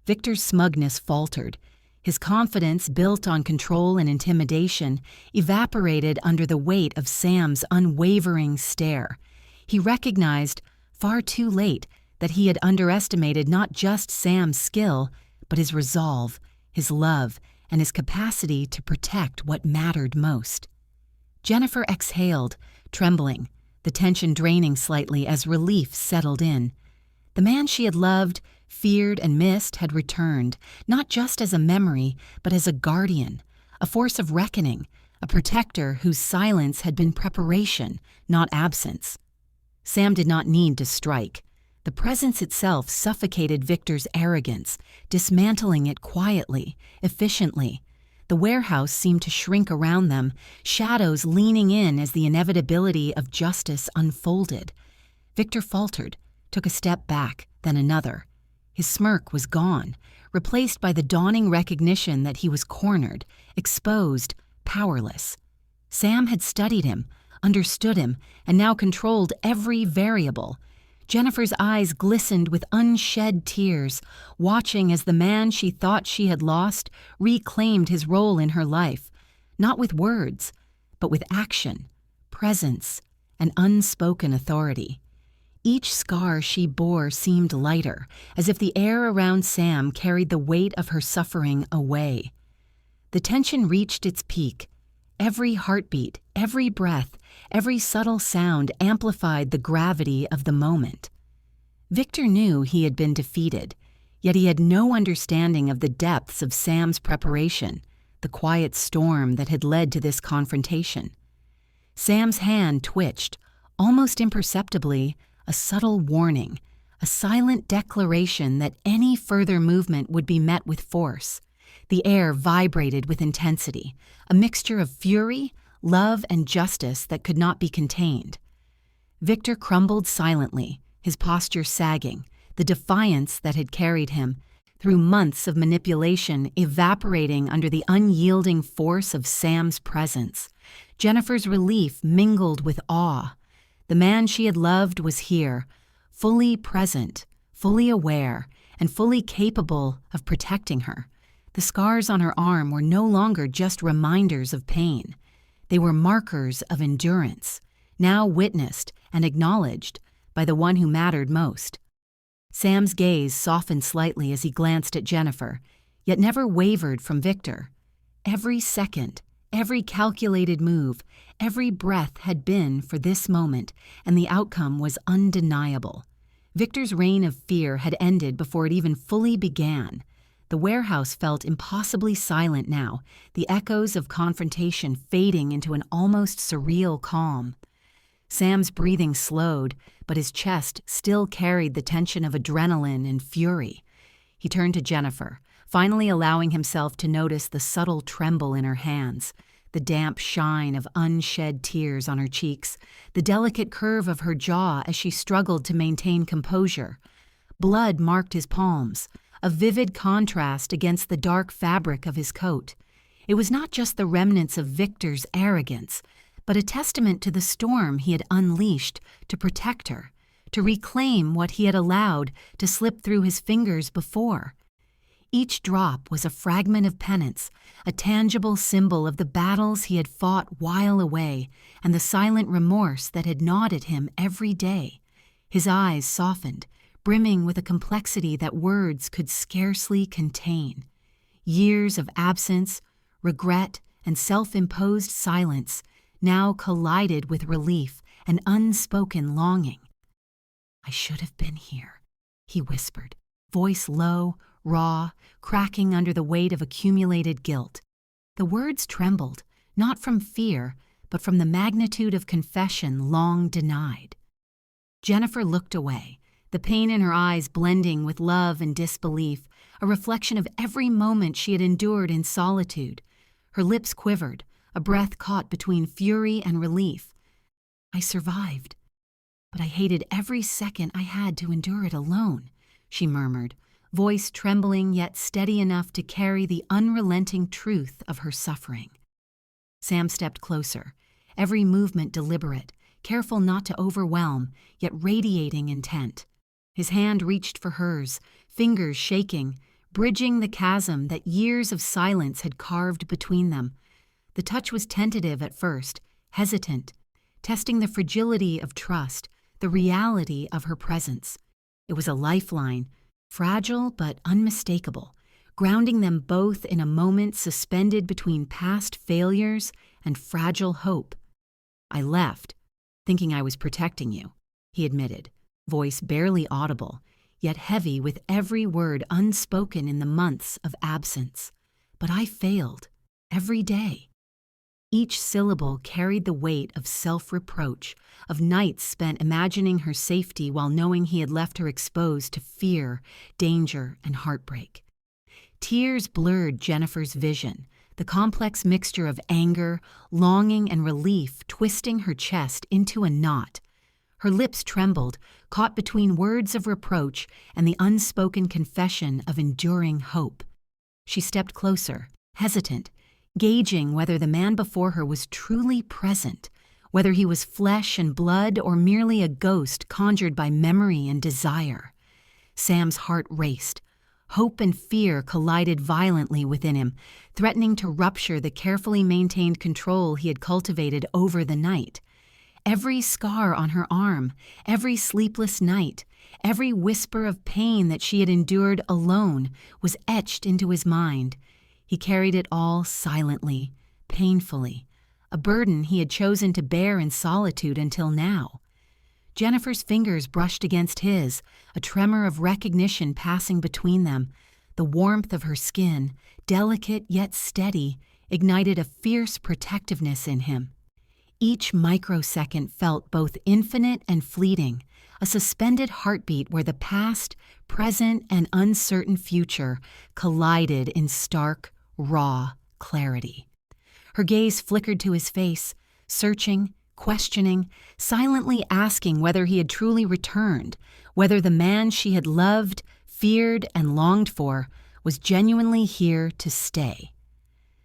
Victor's smugness faltered. His confidence, built on control and intimidation, evaporated under the weight of Sam's unwavering stare. He recognized, far too late, that he had underestimated not just Sam's skill, but his resolve, his love, and his capacity to protect what mattered most. Jennifer exhaled, trembling, the tension draining slightly as relief settled in. The man she had loved, feared, and missed had returned, not just as a memory, but as a guardian, a force of reckoning, a protector whose silence had been preparation, not absence. Sam did not need to strike. The presence itself suffocated Victor's arrogance, dismantling it quietly, efficiently. The warehouse seemed to shrink around them, shadows leaning in as the inevitability of justice unfolded. Victor faltered, took a step back, then another. His smirk was gone, replaced by the dawning recognition that he was cornered, exposed, powerless. Sam had studied him, understood him, and now controlled every variable. Jennifer's eyes glistened with unshed tears, watching as the man she thought she had lost reclaimed his role in her life, not with words, but with action, presence, and unspoken authority. Each scar she bore seemed lighter, as if the air around Sam carried the weight of her suffering away. The tension reached its peak. Every heartbeat, every breath, every subtle sound amplified the gravity of the moment. Victor knew he had been defeated, yet he had no understanding of the depths of Sam's preparation, the quiet storm that had led to this confrontation. Sam's hand twitched, almost imperceptibly, a subtle warning, a silent declaration that any further movement would be met with force. The air vibrated with intensity, a mixture of fury, love, and justice that could not be contained. Victor crumbled silently, his posture sagging, the defiance that had carried him, through months of manipulation evaporating under the unyielding force of Sam's presence. Jennifer's relief mingled with awe. The man she had loved was here, fully present, fully aware, and fully capable of protecting her. The scars on her arm were no longer just reminders of pain. They were markers of endurance, now witnessed and acknowledged by the one who mattered most. Sam's gaze softened slightly as he glanced at Jennifer, yet never wavered from Victor. Every second, every calculated move, every breath had been for this moment, and the outcome was undeniable. Victor's reign of fear had ended before it even fully began. The warehouse felt impossibly silent now, the echoes of confrontation fading into an almost surreal calm. Sam's breathing slowed, but his chest still carried the tension of adrenaline and fury. He turned to Jennifer, finally allowing himself to notice the subtle tremble in her hands, the damp shine of unshed tears on her cheeks, the delicate curve of her jaw as she struggled to maintain composure. Blood marked his palms, a vivid contrast against the dark fabric of his coat. It was not just the remnants of Victor's arrogance, but a testament to the storm he had unleashed to protect her, to reclaim what he had allowed to slip through his fingers before. Each drop was a fragment of penance, a tangible symbol of the battles he had fought while away and the silent remorse that had gnawed at him every day. His eyes softened, brimming with a complexity that words could scarcely contain. Years of absence, regret, and self-imposed silence now collided with relief and unspoken longing. "I should have been here," he whispered, voice low, raw, cracking under the weight of accumulated guilt. The words trembled, not from fear, but from the magnitude of confession long denied. Jennifer looked away, the pain in her eyes blending with love and disbelief, a reflection of every moment she had endured in solitude. Her lips quivered, a breath caught between fury and relief. "I survived, but I hated every second I had to endure it alone," she murmured, voice trembling yet steady enough to carry the unrelenting truth of her suffering. Sam stepped closer, every movement deliberate, careful not to overwhelm, yet radiating intent. His hand reached for hers, fingers shaking, bridging the chasm that years of silence had carved between them. The touch was tentative at first, hesitant, testing the fragility of trust, the reality of her presence. It was a lifeline, fragile but unmistakable, grounding them both in a moment suspended between past failures and fragile hope. "I left, thinking I was protecting you," he admitted, voice barely audible, yet heavy with every word unspoken in the months of absence. "But I failed, every day." Each syllable carried the weight of self-reproach, of nights spent imagining her safety while knowing he had left her exposed to fear, danger, and heartbreak. Tears blurred Jennifer's vision, the complex mixture of anger, longing, and relief twisting her chest into a knot. Her lips trembled, caught between words of reproach and the unspoken confession of enduring hope. She stepped closer, hesitant, gauging whether the man before her was truly present, whether he was flesh and blood or merely a ghost conjured by memory and desire. Sam's heart raced. Hope and fear collided violently within him, threatening to rupture the carefully maintained control he had cultivated over the night. Every scar on her arm, every sleepless night, every whisper of pain that she had endured alone was etched into his mind. He carried it all silently, painfully, a burden he had chosen to bear in solitude until now. Jennifer's fingers brushed against his, a tremor of recognition passing between them. The warmth of her skin, delicate yet steady, ignited a fierce protectiveness in him. Each microsecond felt both infinite and fleeting, a suspended heartbeat where the past, present, and uncertain future collided in stark, raw clarity. Her gaze flickered to his face, searching, questioning, silently asking whether he had truly returned, whether the man she had loved, feared, and longed for was genuinely here to stay.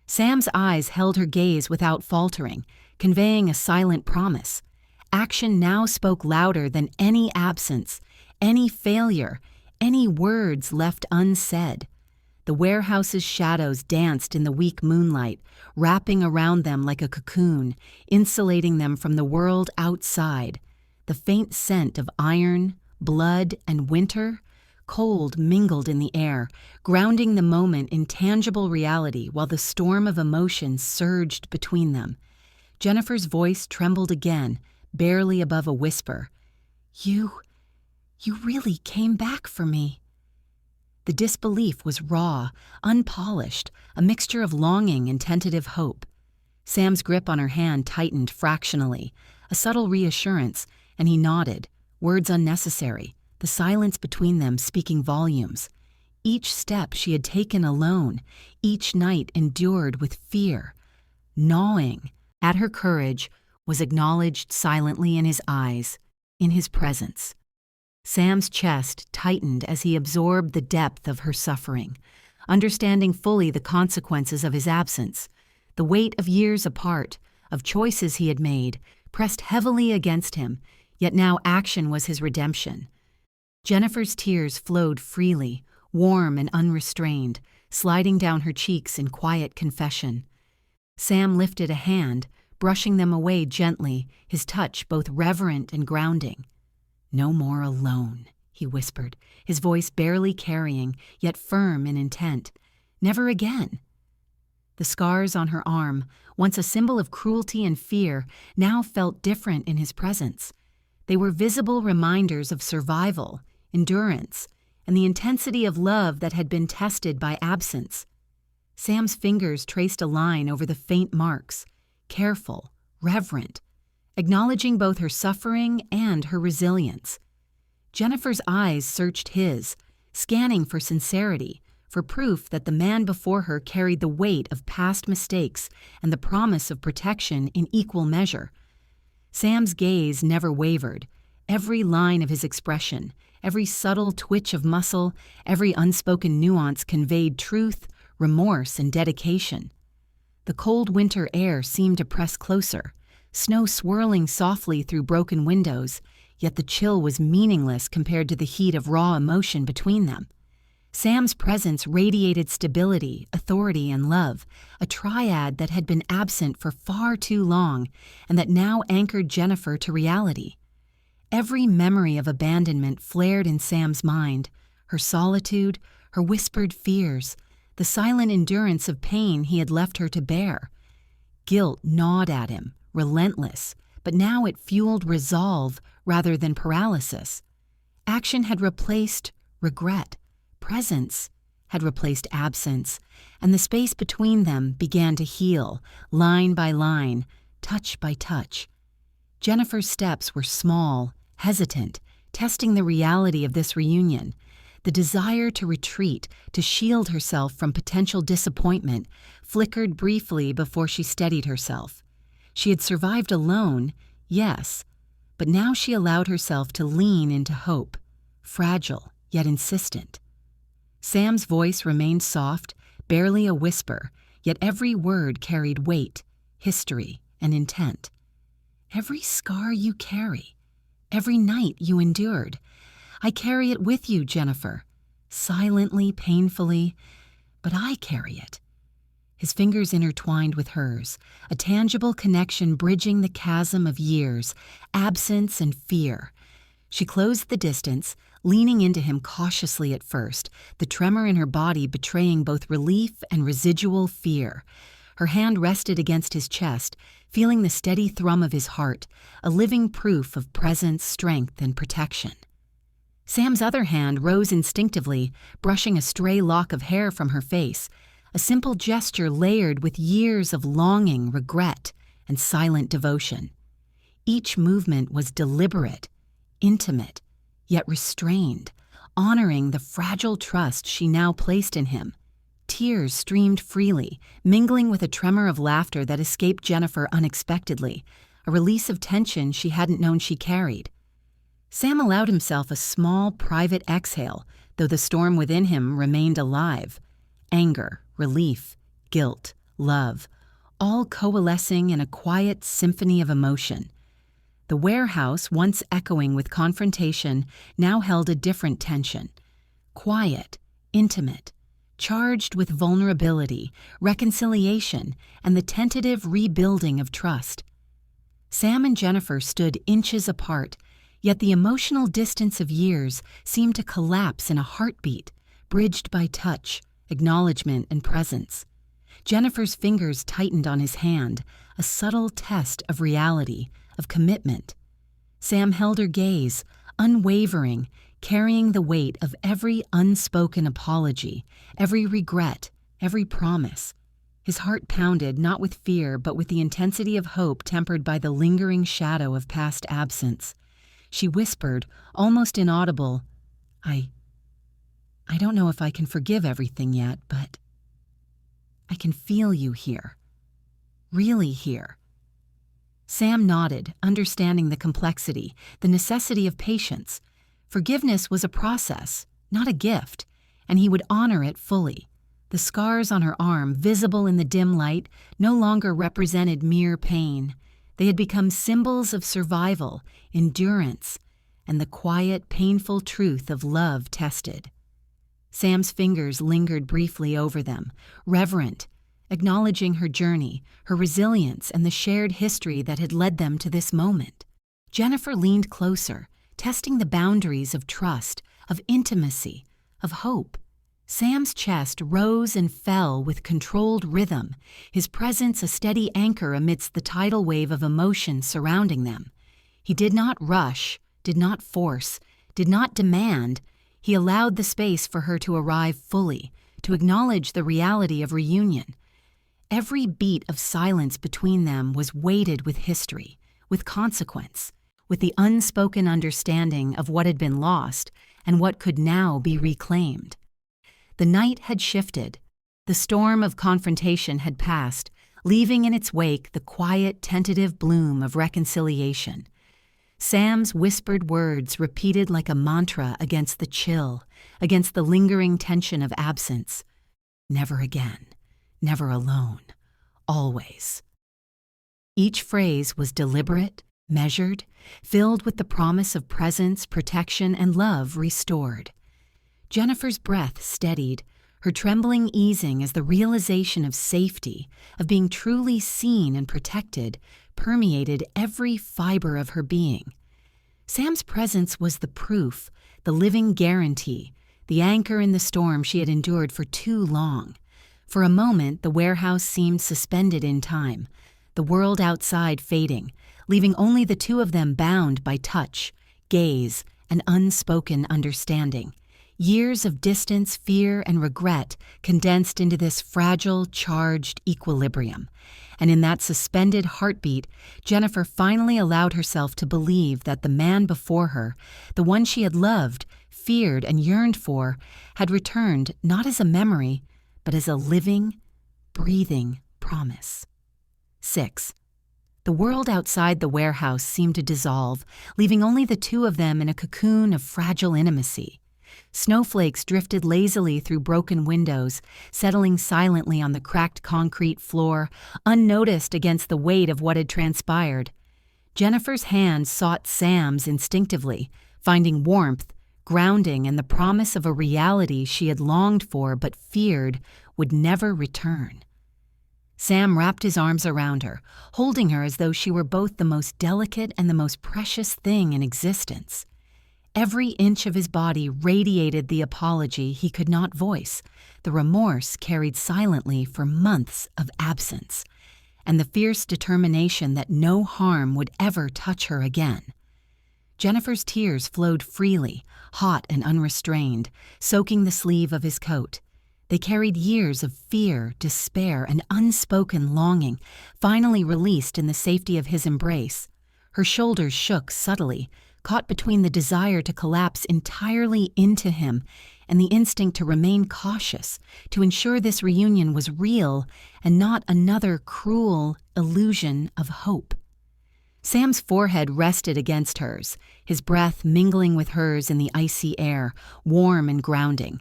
Sam's eyes held her gaze without faltering, conveying a silent promise. Action now spoke louder than any absence, any failure, any words left unsaid. The warehouse's shadows danced in the weak moonlight, wrapping around them like a cocoon, insulating them from the world outside. The faint scent of iron, blood, and winter, cold mingled in the air, grounding the moment in tangible reality while the storm of emotion surged between them. Jennifer's voice trembled again, barely above a whisper. You really came back for me." The disbelief was raw, unpolished, a mixture of longing and tentative hope. Sam's grip on her hand tightened fractionally, a subtle reassurance, and he nodded, words unnecessary, the silence between them speaking volumes. Each step she had taken alone, each night endured with fear. Gnawing at her courage was acknowledged silently in his eyes, in his presence. Sam's chest tightened as he absorbed the depth of her suffering, understanding fully the consequences of his absence. The weight of years apart, of choices he had made, pressed heavily against him, yet now action was his redemption. Jennifer's tears flowed freely, warm and unrestrained, sliding down her cheeks in quiet confession. Sam lifted a hand, brushing them away gently, his touch both reverent and grounding. "No more alone," he whispered, his voice barely carrying, yet firm in intent. "Never again." The scars on her arm, once a symbol of cruelty and fear, now felt different in his presence. They were visible reminders of survival, endurance, and the intensity of love that had been tested by absence. Sam's fingers traced a line over the faint marks, careful, reverent, acknowledging both her suffering and her resilience. Jennifer's eyes searched his, scanning for sincerity, for proof that the man before her carried the weight of past mistakes and the promise of protection in equal measure. Sam's gaze never wavered. Every line of his expression, every subtle twitch of muscle, every unspoken nuance conveyed truth, remorse, and dedication. The cold winter air seemed to press closer, snow swirling softly through broken windows, yet the chill was meaningless compared to the heat of raw emotion between them. Sam's presence radiated stability, authority, and love, a triad that had been absent for far too long and that now anchored Jennifer to reality. Every memory of abandonment flared in Sam's mind, her solitude, her whispered fears, the silent endurance of pain he had left her to bear. Guilt gnawed at him, relentless, but now it fueled resolve rather than paralysis. Action had replaced regret. Presence had replaced absence, and the space between them began to heal, line by line, touch by touch. Jennifer's steps were small, hesitant, testing the reality of this reunion. The desire to retreat, to shield herself from potential disappointment, flickered briefly before she steadied herself. She had survived alone, yes, but now she allowed herself to lean into hope, fragile yet insistent. Sam's voice remained soft, barely a whisper, yet every word carried weight, history, and intent. Every scar you carry, every night you endured, I carry it with you, Jennifer. Silently, painfully, but I carry it. His fingers intertwined with hers, a tangible connection bridging the chasm of years, absence and fear. She closed the distance, leaning into him cautiously at first, the tremor in her body betraying both relief and residual fear. Her hand rested against his chest, feeling the steady thrum of his heart, a living proof of presence, strength, and protection. Sam's other hand rose instinctively, brushing a stray lock of hair from her face, a simple gesture layered with years of longing, regret, and silent devotion. Each movement was deliberate, intimate, yet restrained, honoring the fragile trust she now placed in him. Tears streamed freely, mingling with a tremor of laughter that escaped Jennifer unexpectedly, a release of tension she hadn't known she carried. Sam allowed himself a small, private exhale, though the storm within him remained alive. Anger, relief, guilt, love, all coalescing in a quiet symphony of emotion. The warehouse, once echoing with confrontation, now held a different tension. Quiet, intimate, charged with vulnerability, reconciliation, and the tentative rebuilding of trust. Sam and Jennifer stood inches apart, yet the emotional distance of years seemed to collapse in a heartbeat, bridged by touch, acknowledgement, and presence. Jennifer's fingers tightened on his hand, a subtle test of reality, of commitment. Sam held her gaze, unwavering, carrying the weight of every unspoken apology, every regret, every promise. His heart pounded not with fear but with the intensity of hope tempered by the lingering shadow of past absence. She whispered, almost inaudible, I don't know if I can forgive everything yet, but I can feel you here. Really here. Sam nodded, understanding the complexity, the necessity of patience. Forgiveness was a process, not a gift, and he would honor it fully. The scars on her arm, visible in the dim light, no longer represented mere pain. They had become symbols of survival, endurance, and the quiet, painful truth of love tested. Sam's fingers lingered briefly over them, reverent, acknowledging her journey, her resilience, and the shared history that had led them to this moment. Jennifer leaned closer, testing the boundaries of trust, of intimacy, of hope. Sam's chest rose and fell with controlled rhythm, his presence a steady anchor amidst the tidal wave of emotion surrounding them. He did not rush, did not force, did not demand. He allowed the space for her to arrive fully, to acknowledge the reality of reunion. Every beat of silence between them was weighted with history, with consequence, with the unspoken understanding of what had been lost and what could now be reclaimed. The night had shifted. The storm of confrontation had passed, leaving in its wake the quiet, tentative bloom of reconciliation. Sam's whispered words repeated like a mantra against the chill, against the lingering tension of absence. Never again. Never alone. Always. Each phrase was deliberate, measured, filled with the promise of presence, protection, and love restored. Jennifer's breath steadied, her trembling easing as the realization of safety, of being truly seen and protected, permeated every fiber of her being. Sam's presence was the proof, the living guarantee, the anchor in the storm she had endured for too long. For a moment, the warehouse seemed suspended in time, the world outside fading, leaving only the two of them bound by touch, gaze, and unspoken understanding. Years of distance, fear, and regret condensed into this fragile, charged equilibrium. And in that suspended heartbeat, Jennifer finally allowed herself to believe that the man before her, the one she had loved, feared, and yearned for, had returned not as a memory, but as a living, breathing promise. 6. The world outside the warehouse seemed to dissolve, leaving only the two of them in a cocoon of fragile intimacy. Snowflakes drifted lazily through broken windows, settling silently on the cracked concrete floor, unnoticed against the weight of what had transpired. Jennifer's hand sought Sam's instinctively, finding warmth, grounding, and the promise of a reality she had longed for but feared would never return. Sam wrapped his arms around her, holding her as though she were both the most delicate and the most precious thing in existence. Every inch of his body radiated the apology he could not voice, the remorse carried silently for months of absence, and the fierce determination that no harm would ever touch her again. Jennifer's tears flowed freely, hot and unrestrained, soaking the sleeve of his coat. They carried years of fear, despair, and unspoken longing, finally released in the safety of his embrace. Her shoulders shook subtly, caught between the desire to collapse entirely into him and the instinct to remain cautious, to ensure this reunion was real and not another cruel illusion of hope. Sam's forehead rested against hers, his breath mingling with hers in the icy air, warm and grounding.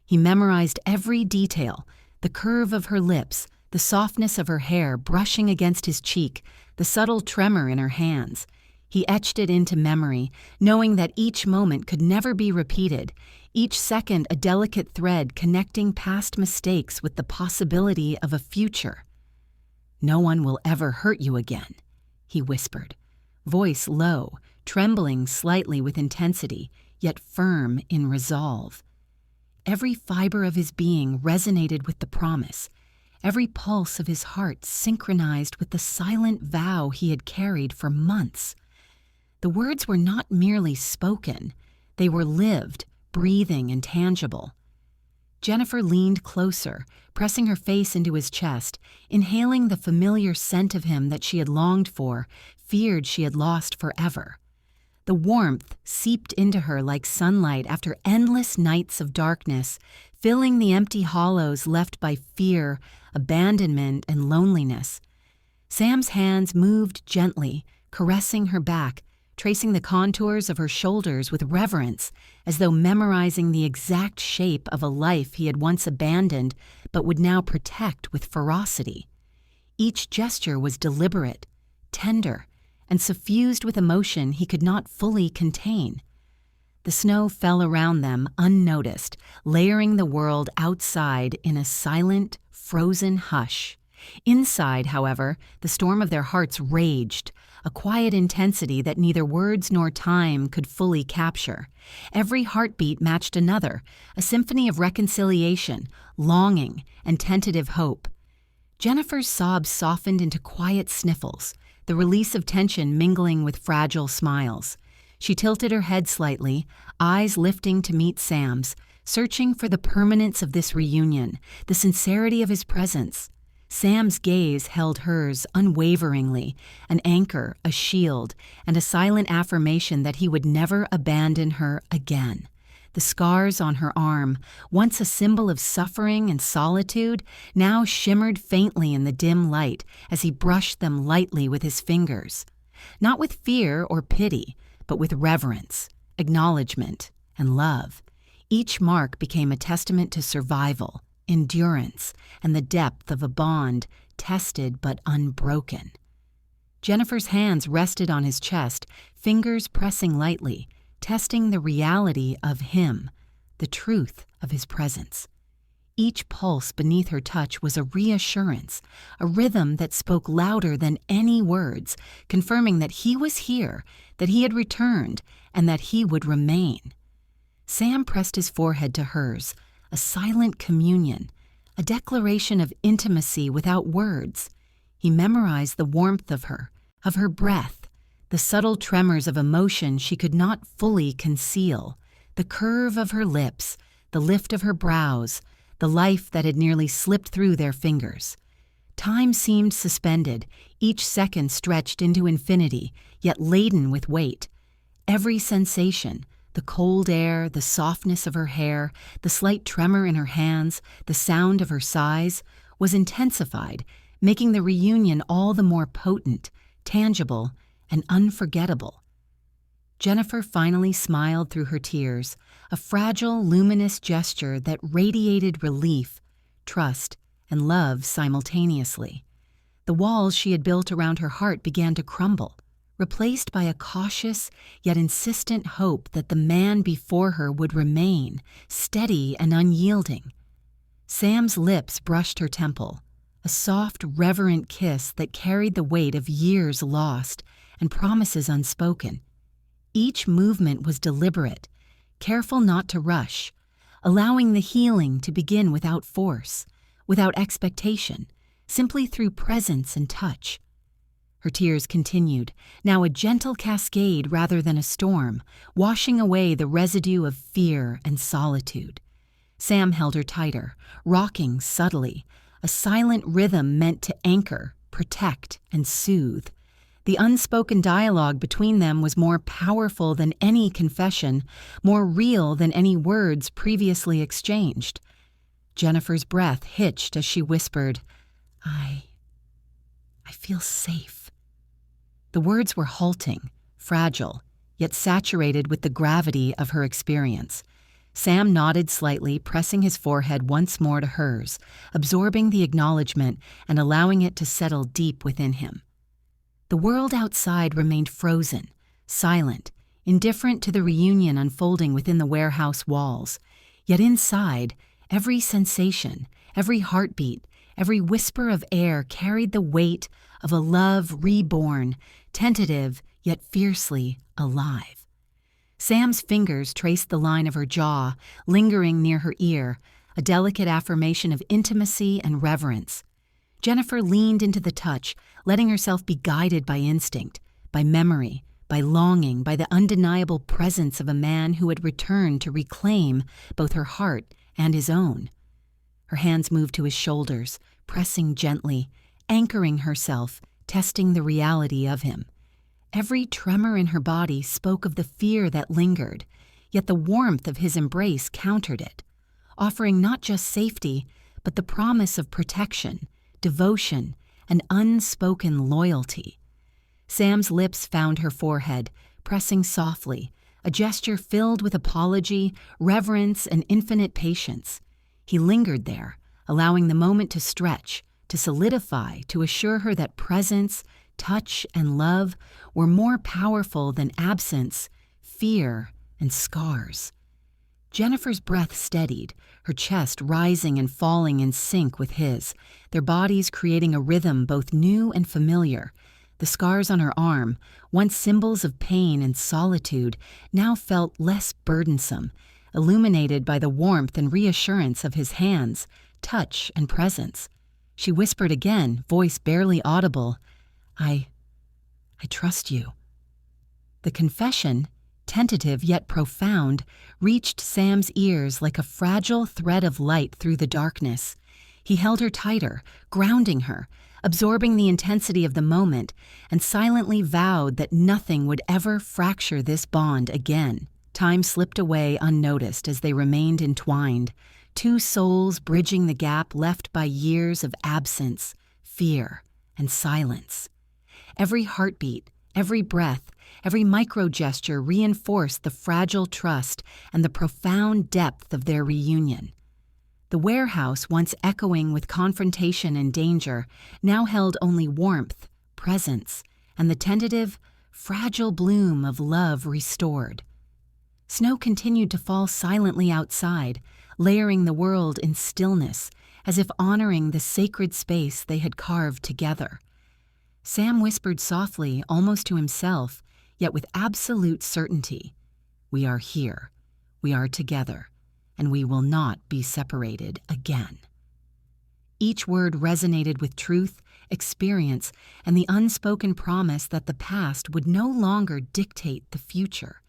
He memorized every detail, the curve of her lips, the softness of her hair brushing against his cheek, the subtle tremor in her hands. He etched it into memory, knowing that each moment could never be repeated, each second a delicate thread connecting past mistakes with the possibility of a future. "No one will ever hurt you again," he whispered, voice low, trembling slightly with intensity, yet firm in resolve. Every fiber of his being resonated with the promise, every pulse of his heart synchronized with the silent vow he had carried for months. The words were not merely spoken, they were lived, breathing, and tangible. Jennifer leaned closer, pressing her face into his chest, inhaling the familiar scent of him that she had longed for, feared she had lost forever. The warmth seeped into her like sunlight after endless nights of darkness, filling the empty hollows left by fear, abandonment, and loneliness. Sam's hands moved gently, caressing her back, tracing the contours of her shoulders with reverence, as though memorizing the exact shape of a life he had once abandoned but would now protect with ferocity. Each gesture was deliberate, tender, and suffused with emotion he could not fully contain. The snow fell around them unnoticed, layering the world outside in a silent, frozen hush. Inside, however, the storm of their hearts raged, a quiet intensity that neither words nor time could fully capture. Every heartbeat matched another, a symphony of reconciliation, longing, and tentative hope. Jennifer's sobs softened into quiet sniffles, the release of tension mingling with fragile smiles. She tilted her head slightly, eyes lifting to meet Sam's, searching for the permanence of this reunion, the sincerity of his presence. Sam's gaze held hers unwaveringly, an anchor, a shield, and a silent affirmation that he would never abandon her again. The scars on her arm, once a symbol of suffering and solitude, now shimmered faintly in the dim light as he brushed them lightly with his fingers. Not with fear or pity, but with reverence, acknowledgement, and love. Each mark became a testament to survival, endurance, and the depth of a bond tested but unbroken. Jennifer's hands rested on his chest, fingers pressing lightly, testing the reality of him, the truth of his presence. Each pulse beneath her touch was a reassurance, a rhythm that spoke louder than any words, confirming that he was here, that he had returned, and that he would remain. Sam pressed his forehead to hers, a silent communion, a declaration of intimacy without words. He memorized the warmth of her breath, the subtle tremors of emotion she could not fully conceal, the curve of her lips, the lift of her brows, the life that had nearly slipped through their fingers. Time seemed suspended, each second stretched into infinity, yet laden with weight. Every sensation, the cold air, the softness of her hair, the slight tremor in her hands, the sound of her sighs, was intensified, making the reunion all the more potent, tangible, and unforgettable. Jennifer finally smiled through her tears, a fragile, luminous gesture that radiated relief, trust, and love simultaneously. The walls she had built around her heart began to crumble, replaced by a cautious yet insistent hope that the man before her would remain, steady and unyielding. Sam's lips brushed her temple, a soft, reverent kiss that carried the weight of years lost and promises unspoken. Each movement was deliberate, careful not to rush, allowing the healing to begin without force, without expectation, simply through presence and touch. Her tears continued, now a gentle cascade rather than a storm, washing away the residue of fear and solitude. Sam held her tighter, rocking subtly, a silent rhythm meant to anchor, protect, and soothe. The unspoken dialogue between them was more powerful than any confession, more real than any words previously exchanged. Jennifer's breath hitched as she whispered, I feel safe. The words were halting, fragile, yet saturated with the gravity of her experience. Sam nodded slightly, pressing his forehead once more to hers, absorbing the acknowledgement and allowing it to settle deep within him. The world outside remained frozen, silent, indifferent to the reunion unfolding within the warehouse walls. Yet inside, every sensation, every heartbeat, every whisper of air carried the weight of a love reborn, tentative yet fiercely alive. Sam's fingers traced the line of her jaw, lingering near her ear, a delicate affirmation of intimacy and reverence. Jennifer leaned into the touch, letting herself be guided by instinct, by memory, by longing, by the undeniable presence of a man who had returned to reclaim both her heart and his own. Her hands moved to his shoulders, pressing gently, anchoring herself, testing the reality of him. Every tremor in her body spoke of the fear that lingered, yet the warmth of his embrace countered it, offering not just safety, but the promise of protection, devotion, and unspoken loyalty. Sam's lips found her forehead, pressing softly, a gesture filled with apology, reverence, and infinite patience. He lingered there, allowing the moment to stretch, to solidify, to assure her that presence, touch, and love were more powerful than absence, fear, and scars. Jennifer's breath steadied, her chest rising and falling in sync with his, their bodies creating a rhythm both new and familiar. The scars on her arm, once symbols of pain and solitude, now felt less burdensome, illuminated by the warmth and reassurance of his hands, touch, and presence. She whispered again, voice barely audible, I trust you. The confession, tentative yet profound, reached Sam's ears like a fragile thread of light through the darkness. He held her tighter, grounding her, absorbing the intensity of the moment, and silently vowed that nothing would ever fracture this bond again. Time slipped away unnoticed as they remained entwined, two souls bridging the gap left by years of absence, fear, and silence. Every heartbeat, every breath, every micro-gesture reinforced the fragile trust and the profound depth of their reunion. The warehouse, once echoing with confrontation and danger, now held only warmth, presence, and the tentative, fragile bloom of love restored. Snow continued to fall silently outside, layering the world in stillness, as if honoring the sacred space they had carved together. Sam whispered softly, almost to himself, yet with absolute certainty, "We are here, we are together, and we will not be separated again." Each word resonated with truth, experience, and the unspoken promise that the past would no longer dictate the future.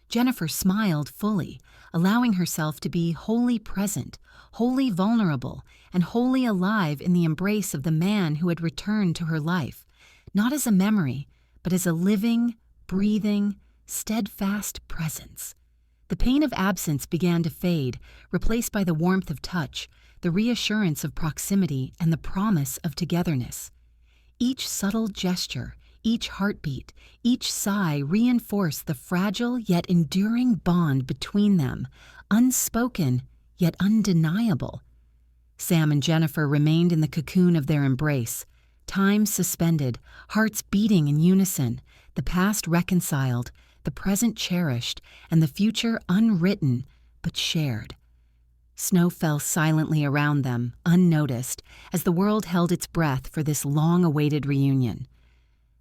Jennifer smiled fully, allowing herself to be wholly present, wholly vulnerable, and wholly alive in the embrace of the man who had returned to her life, not as a memory, but as a living, breathing, steadfast presence. The pain of absence began to fade, replaced by the warmth of touch, the reassurance of proximity, and the promise of togetherness. Each subtle gesture, each heartbeat, each sigh reinforced the fragile yet enduring bond between them, unspoken yet undeniable. Sam and Jennifer remained in the cocoon of their embrace, time suspended, hearts beating in unison, the past reconciled, the present cherished, and the future unwritten but shared. Snow fell silently around them, unnoticed, as the world held its breath for this long-awaited reunion.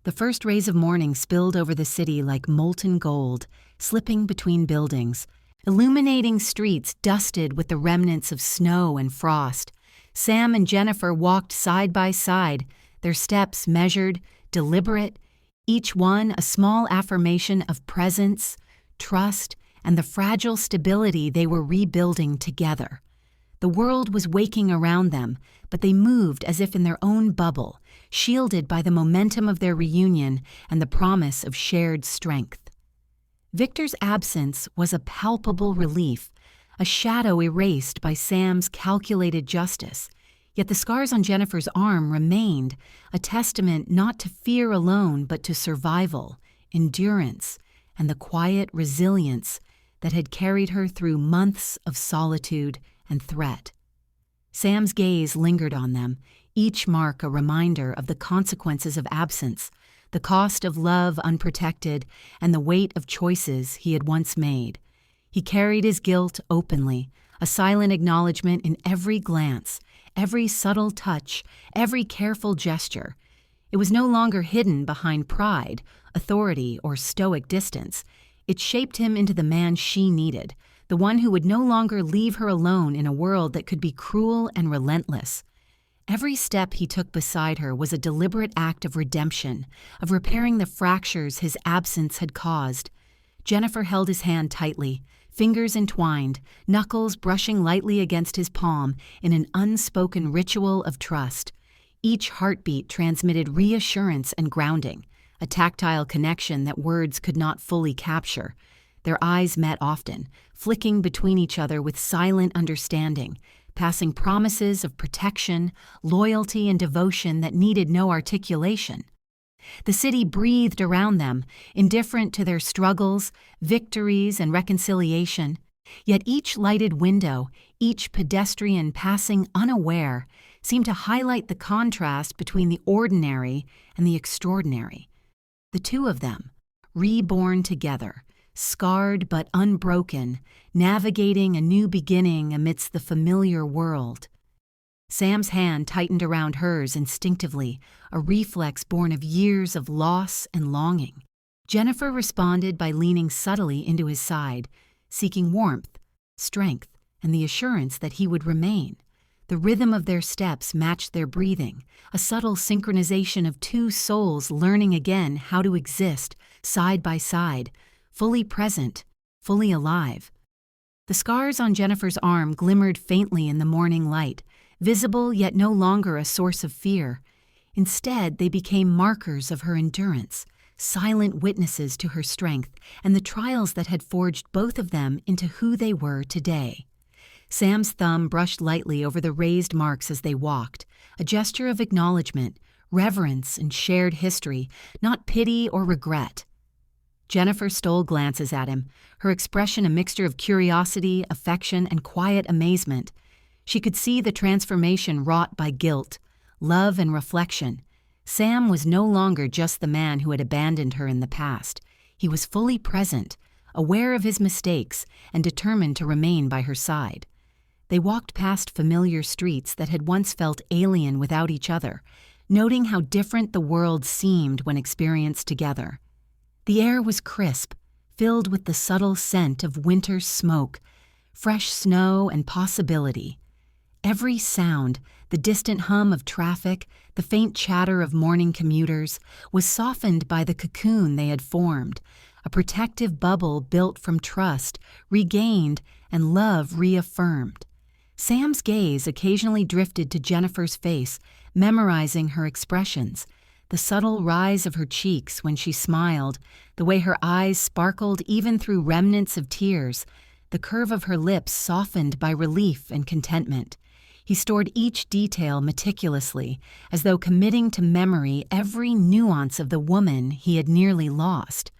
The first rays of morning spilled over the city like molten gold, slipping between buildings, illuminating streets dusted with the remnants of snow and frost. Sam and Jennifer walked side by side, their steps measured, deliberate, each one a small affirmation of presence, trust, and the fragile stability they were rebuilding together. The world was waking around them, but they moved as if in their own bubble, shielded by the momentum of their reunion and the promise of shared strength. Victor's absence was a palpable relief, a shadow erased by Sam's calculated justice, yet the scars on Jennifer's arm remained, a testament not to fear alone but to survival, endurance, and the quiet resilience that had carried her through months of solitude and threat. Sam's gaze lingered on them, each mark a reminder of the consequences of absence, the cost of love unprotected, and the weight of choices he had once made. He carried his guilt openly, a silent acknowledgement in every glance, every subtle touch, every careful gesture. It was no longer hidden behind pride, authority, or stoic distance. It shaped him into the man she needed, the one who would no longer leave her alone in a world that could be cruel and relentless. Every step he took beside her was a deliberate act of redemption, of repairing the fractures his absence had caused. Jennifer held his hand tightly, fingers entwined, knuckles brushing lightly against his palm in an unspoken ritual of trust. Each heartbeat transmitted reassurance and grounding, a tactile connection that words could not fully capture. Their eyes met often, flicking between each other with silent understanding, passing promises of protection, loyalty, and devotion that needed no articulation. The city breathed around them, indifferent to their struggles, victories, and reconciliation. Yet each lighted window, each pedestrian passing unaware, seemed to highlight the contrast between the ordinary and the extraordinary. The two of them, reborn together, scarred but unbroken, navigating a new beginning amidst the familiar world. Sam's hand tightened around hers instinctively, a reflex born of years of loss and longing. Jennifer responded by leaning subtly into his side, seeking warmth, strength, and the assurance that he would remain. The rhythm of their steps matched their breathing, a subtle synchronization of two souls learning again how to exist side by side, fully present, fully alive. The scars on Jennifer's arm glimmered faintly in the morning light, visible yet no longer a source of fear. Instead, they became markers of her endurance, silent witnesses to her strength and the trials that had forged both of them into who they were today. Sam's thumb brushed lightly over the raised marks as they walked, a gesture of acknowledgement, reverence, and shared history, not pity or regret. Jennifer stole glances at him, her expression a mixture of curiosity, affection, and quiet amazement. She could see the transformation wrought by guilt, love, and reflection. Sam was no longer just the man who had abandoned her in the past. He was fully present, aware of his mistakes and determined to remain by her side. They walked past familiar streets that had once felt alien without each other, noting how different the world seemed when experienced together. The air was crisp, filled with the subtle scent of winter smoke, fresh snow, and possibility. Every sound, the distant hum of traffic, the faint chatter of morning commuters, was softened by the cocoon they had formed, a protective bubble built from trust, regained, and love reaffirmed. Sam's gaze occasionally drifted to Jennifer's face, memorizing her expressions, the subtle rise of her cheeks when she smiled, the way her eyes sparkled even through remnants of tears, the curve of her lips softened by relief and contentment. He stored each detail meticulously, as though committing to memory every nuance of the woman he had nearly lost.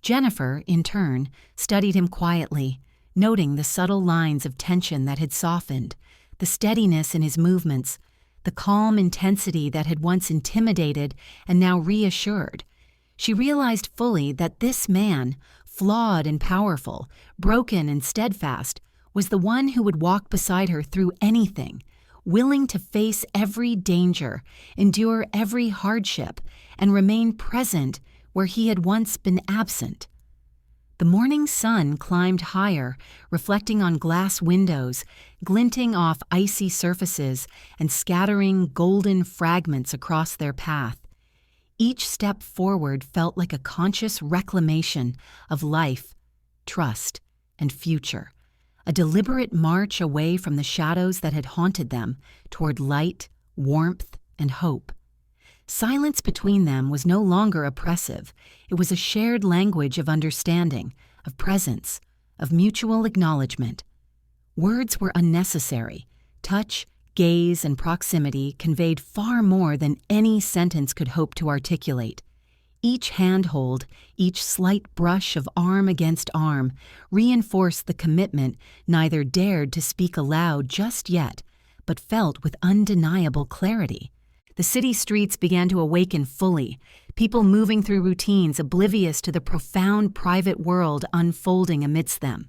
Jennifer, in turn, studied him quietly, noting the subtle lines of tension that had softened, the steadiness in his movements, the calm intensity that had once intimidated and now reassured. She realized fully that this man, flawed and powerful, broken and steadfast, was the one who would walk beside her through anything, willing to face every danger, endure every hardship, and remain present where he had once been absent. The morning sun climbed higher, reflecting on glass windows, glinting off icy surfaces and scattering golden fragments across their path. Each step forward felt like a conscious reclamation of life, trust, and future, a deliberate march away from the shadows that had haunted them toward light, warmth, and hope. Silence between them was no longer oppressive. It was a shared language of understanding, of presence, of mutual acknowledgement. Words were unnecessary. Touch, gaze, and proximity conveyed far more than any sentence could hope to articulate. Each handhold, each slight brush of arm against arm, reinforced the commitment neither dared to speak aloud just yet, but felt with undeniable clarity. The city streets began to awaken fully, people moving through routines oblivious to the profound private world unfolding amidst them.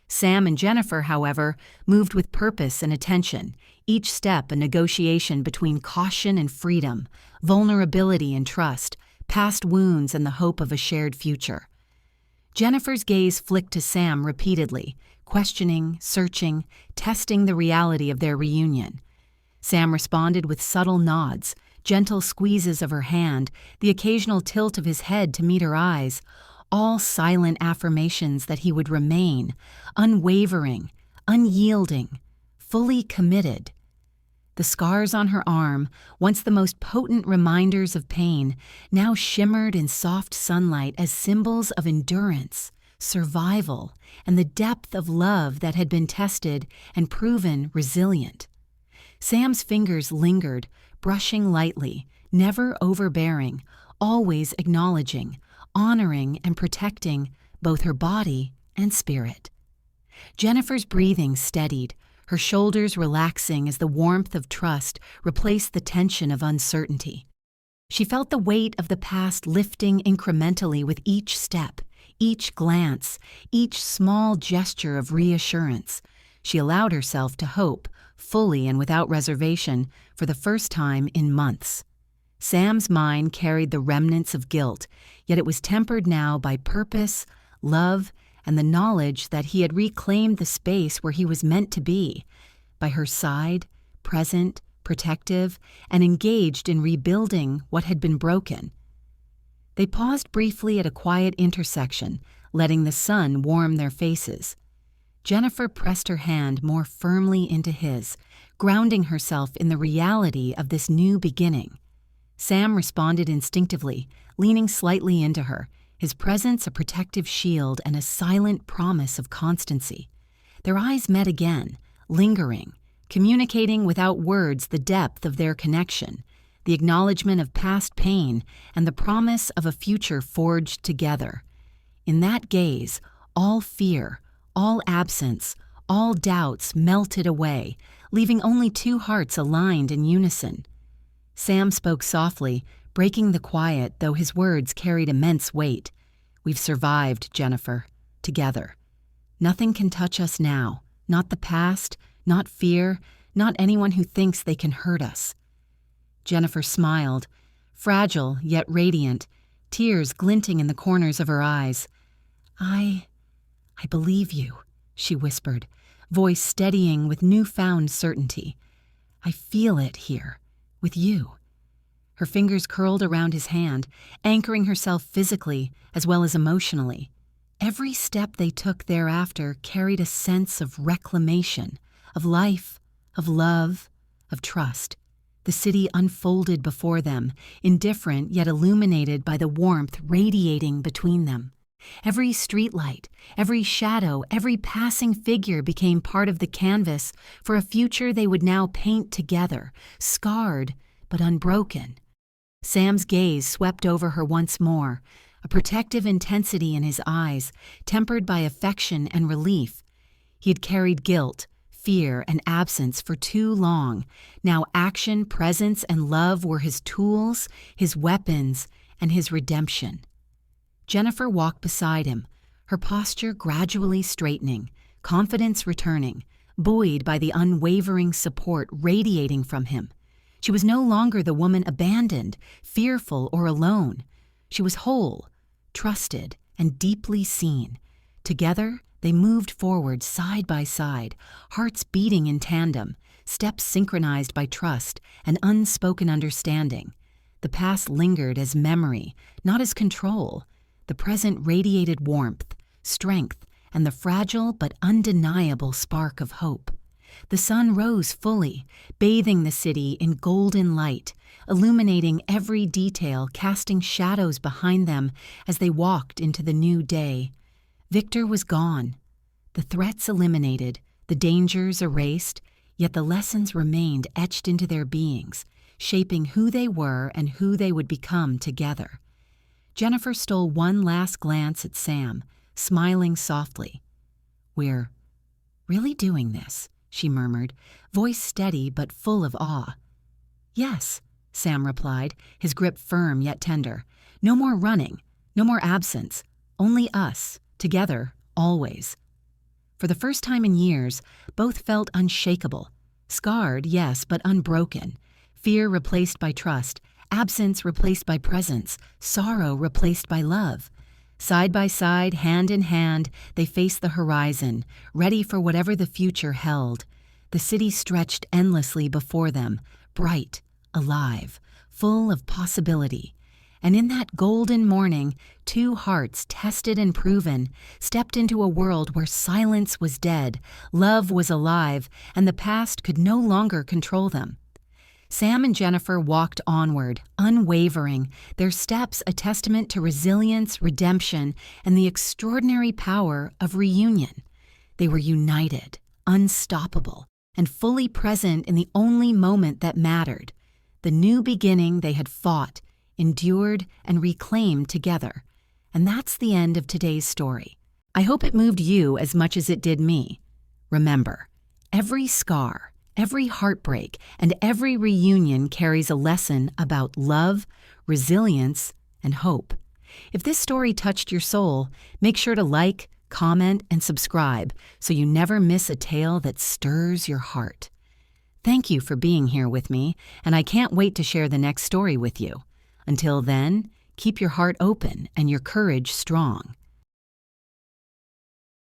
Sam and Jennifer, however, moved with purpose and attention, each step a negotiation between caution and freedom, vulnerability and trust, past wounds and the hope of a shared future. Jennifer's gaze flicked to Sam repeatedly, questioning, searching, testing the reality of their reunion. Sam responded with subtle nods, gentle squeezes of her hand, the occasional tilt of his head to meet her eyes, all silent affirmations that he would remain, unwavering, unyielding, fully committed. The scars on her arm, once the most potent reminders of pain, now shimmered in soft sunlight as symbols of endurance, survival, and the depth of love that had been tested and proven resilient. Sam's fingers lingered, brushing lightly, never overbearing, always acknowledging, honoring and protecting both her body and spirit. Jennifer's breathing steadied, her shoulders relaxing as the warmth of trust replaced the tension of uncertainty. She felt the weight of the past lifting incrementally with each step, each glance, each small gesture of reassurance. She allowed herself to hope, fully and without reservation, for the first time in months. Sam's mind carried the remnants of guilt, yet it was tempered now by purpose, love, and the knowledge that he had reclaimed the space where he was meant to be, by her side, present, protective, and engaged in rebuilding what had been broken. They paused briefly at a quiet intersection, letting the sun warm their faces. Jennifer pressed her hand more firmly into his, grounding herself in the reality of this new beginning. Sam responded instinctively, leaning slightly into her, his presence a protective shield and a silent promise of constancy. Their eyes met again, lingering, communicating without words the depth of their connection, the acknowledgement of past pain, and the promise of a future forged together. In that gaze, all fear, all absence, all doubts melted away, leaving only two hearts aligned in unison. Sam spoke softly, breaking the quiet, though his words carried immense weight. "We've survived, Jennifer. together. Nothing can touch us now, not the past, not fear, not anyone who thinks they can hurt us. Jennifer smiled, fragile yet radiant, tears glinting in the corners of her eyes. I believe you," she whispered, voice steadying with newfound certainty. "I feel it here, with you." Her fingers curled around his hand, anchoring herself physically as well as emotionally. Every step they took thereafter carried a sense of reclamation, of life, of love, of trust. The city unfolded before them, indifferent yet illuminated by the warmth radiating between them. Every streetlight, every shadow, every passing figure became part of the canvas for a future they would now paint together, scarred but unbroken. Sam's gaze swept over her once more, a protective intensity in his eyes, tempered by affection and relief. He had carried guilt, fear, and absence for too long. Now action, presence, and love were his tools, his weapons, and his redemption. Jennifer walked beside him, her posture gradually straightening, confidence returning, buoyed by the unwavering support radiating from him. She was no longer the woman abandoned, fearful, or alone. She was whole, trusted, and deeply seen. Together, they moved forward side by side, hearts beating in tandem, steps synchronized by trust and unspoken understanding. The past lingered as memory, not as control. The present radiated warmth, strength, and the fragile but undeniable spark of hope. The sun rose fully, bathing the city in golden light, illuminating every detail, casting shadows behind them as they walked into the new day. Victor was gone. The threats eliminated, the dangers erased, yet the lessons remained etched into their beings, shaping who they were and who they would become together. Jennifer stole one last glance at Sam, smiling softly. "We're really doing this," she murmured, voice steady but full of awe. "Yes," Sam replied, his grip firm yet tender. "No more running, no more absence, only us, together, always." For the first time in years, both felt unshakable. Scarred, yes, but unbroken. Fear replaced by trust, absence replaced by presence, sorrow replaced by love. Side by side, hand in hand, they faced the horizon, ready for whatever the future held. The city stretched endlessly before them, bright, alive, full of possibility. And in that golden morning, two hearts, tested and proven, stepped into a world where silence was dead, love was alive, and the past could no longer control them. Sam and Jennifer walked onward, unwavering, their steps a testament to resilience, redemption, and the extraordinary power of reunion. They were united, unstoppable, and fully present in the only moment that mattered, the new beginning they had fought, endured, and reclaimed together. And that's the end of today's story. I hope it moved you as much as it did me. Remember, every scar, every heartbreak, and every reunion carries a lesson about love, resilience, and hope. If this story touched your soul, make sure to like, comment, and subscribe so you never miss a tale that stirs your heart. Thank you for being here with me, and I can't wait to share the next story with you. Until then, keep your heart open and your courage strong.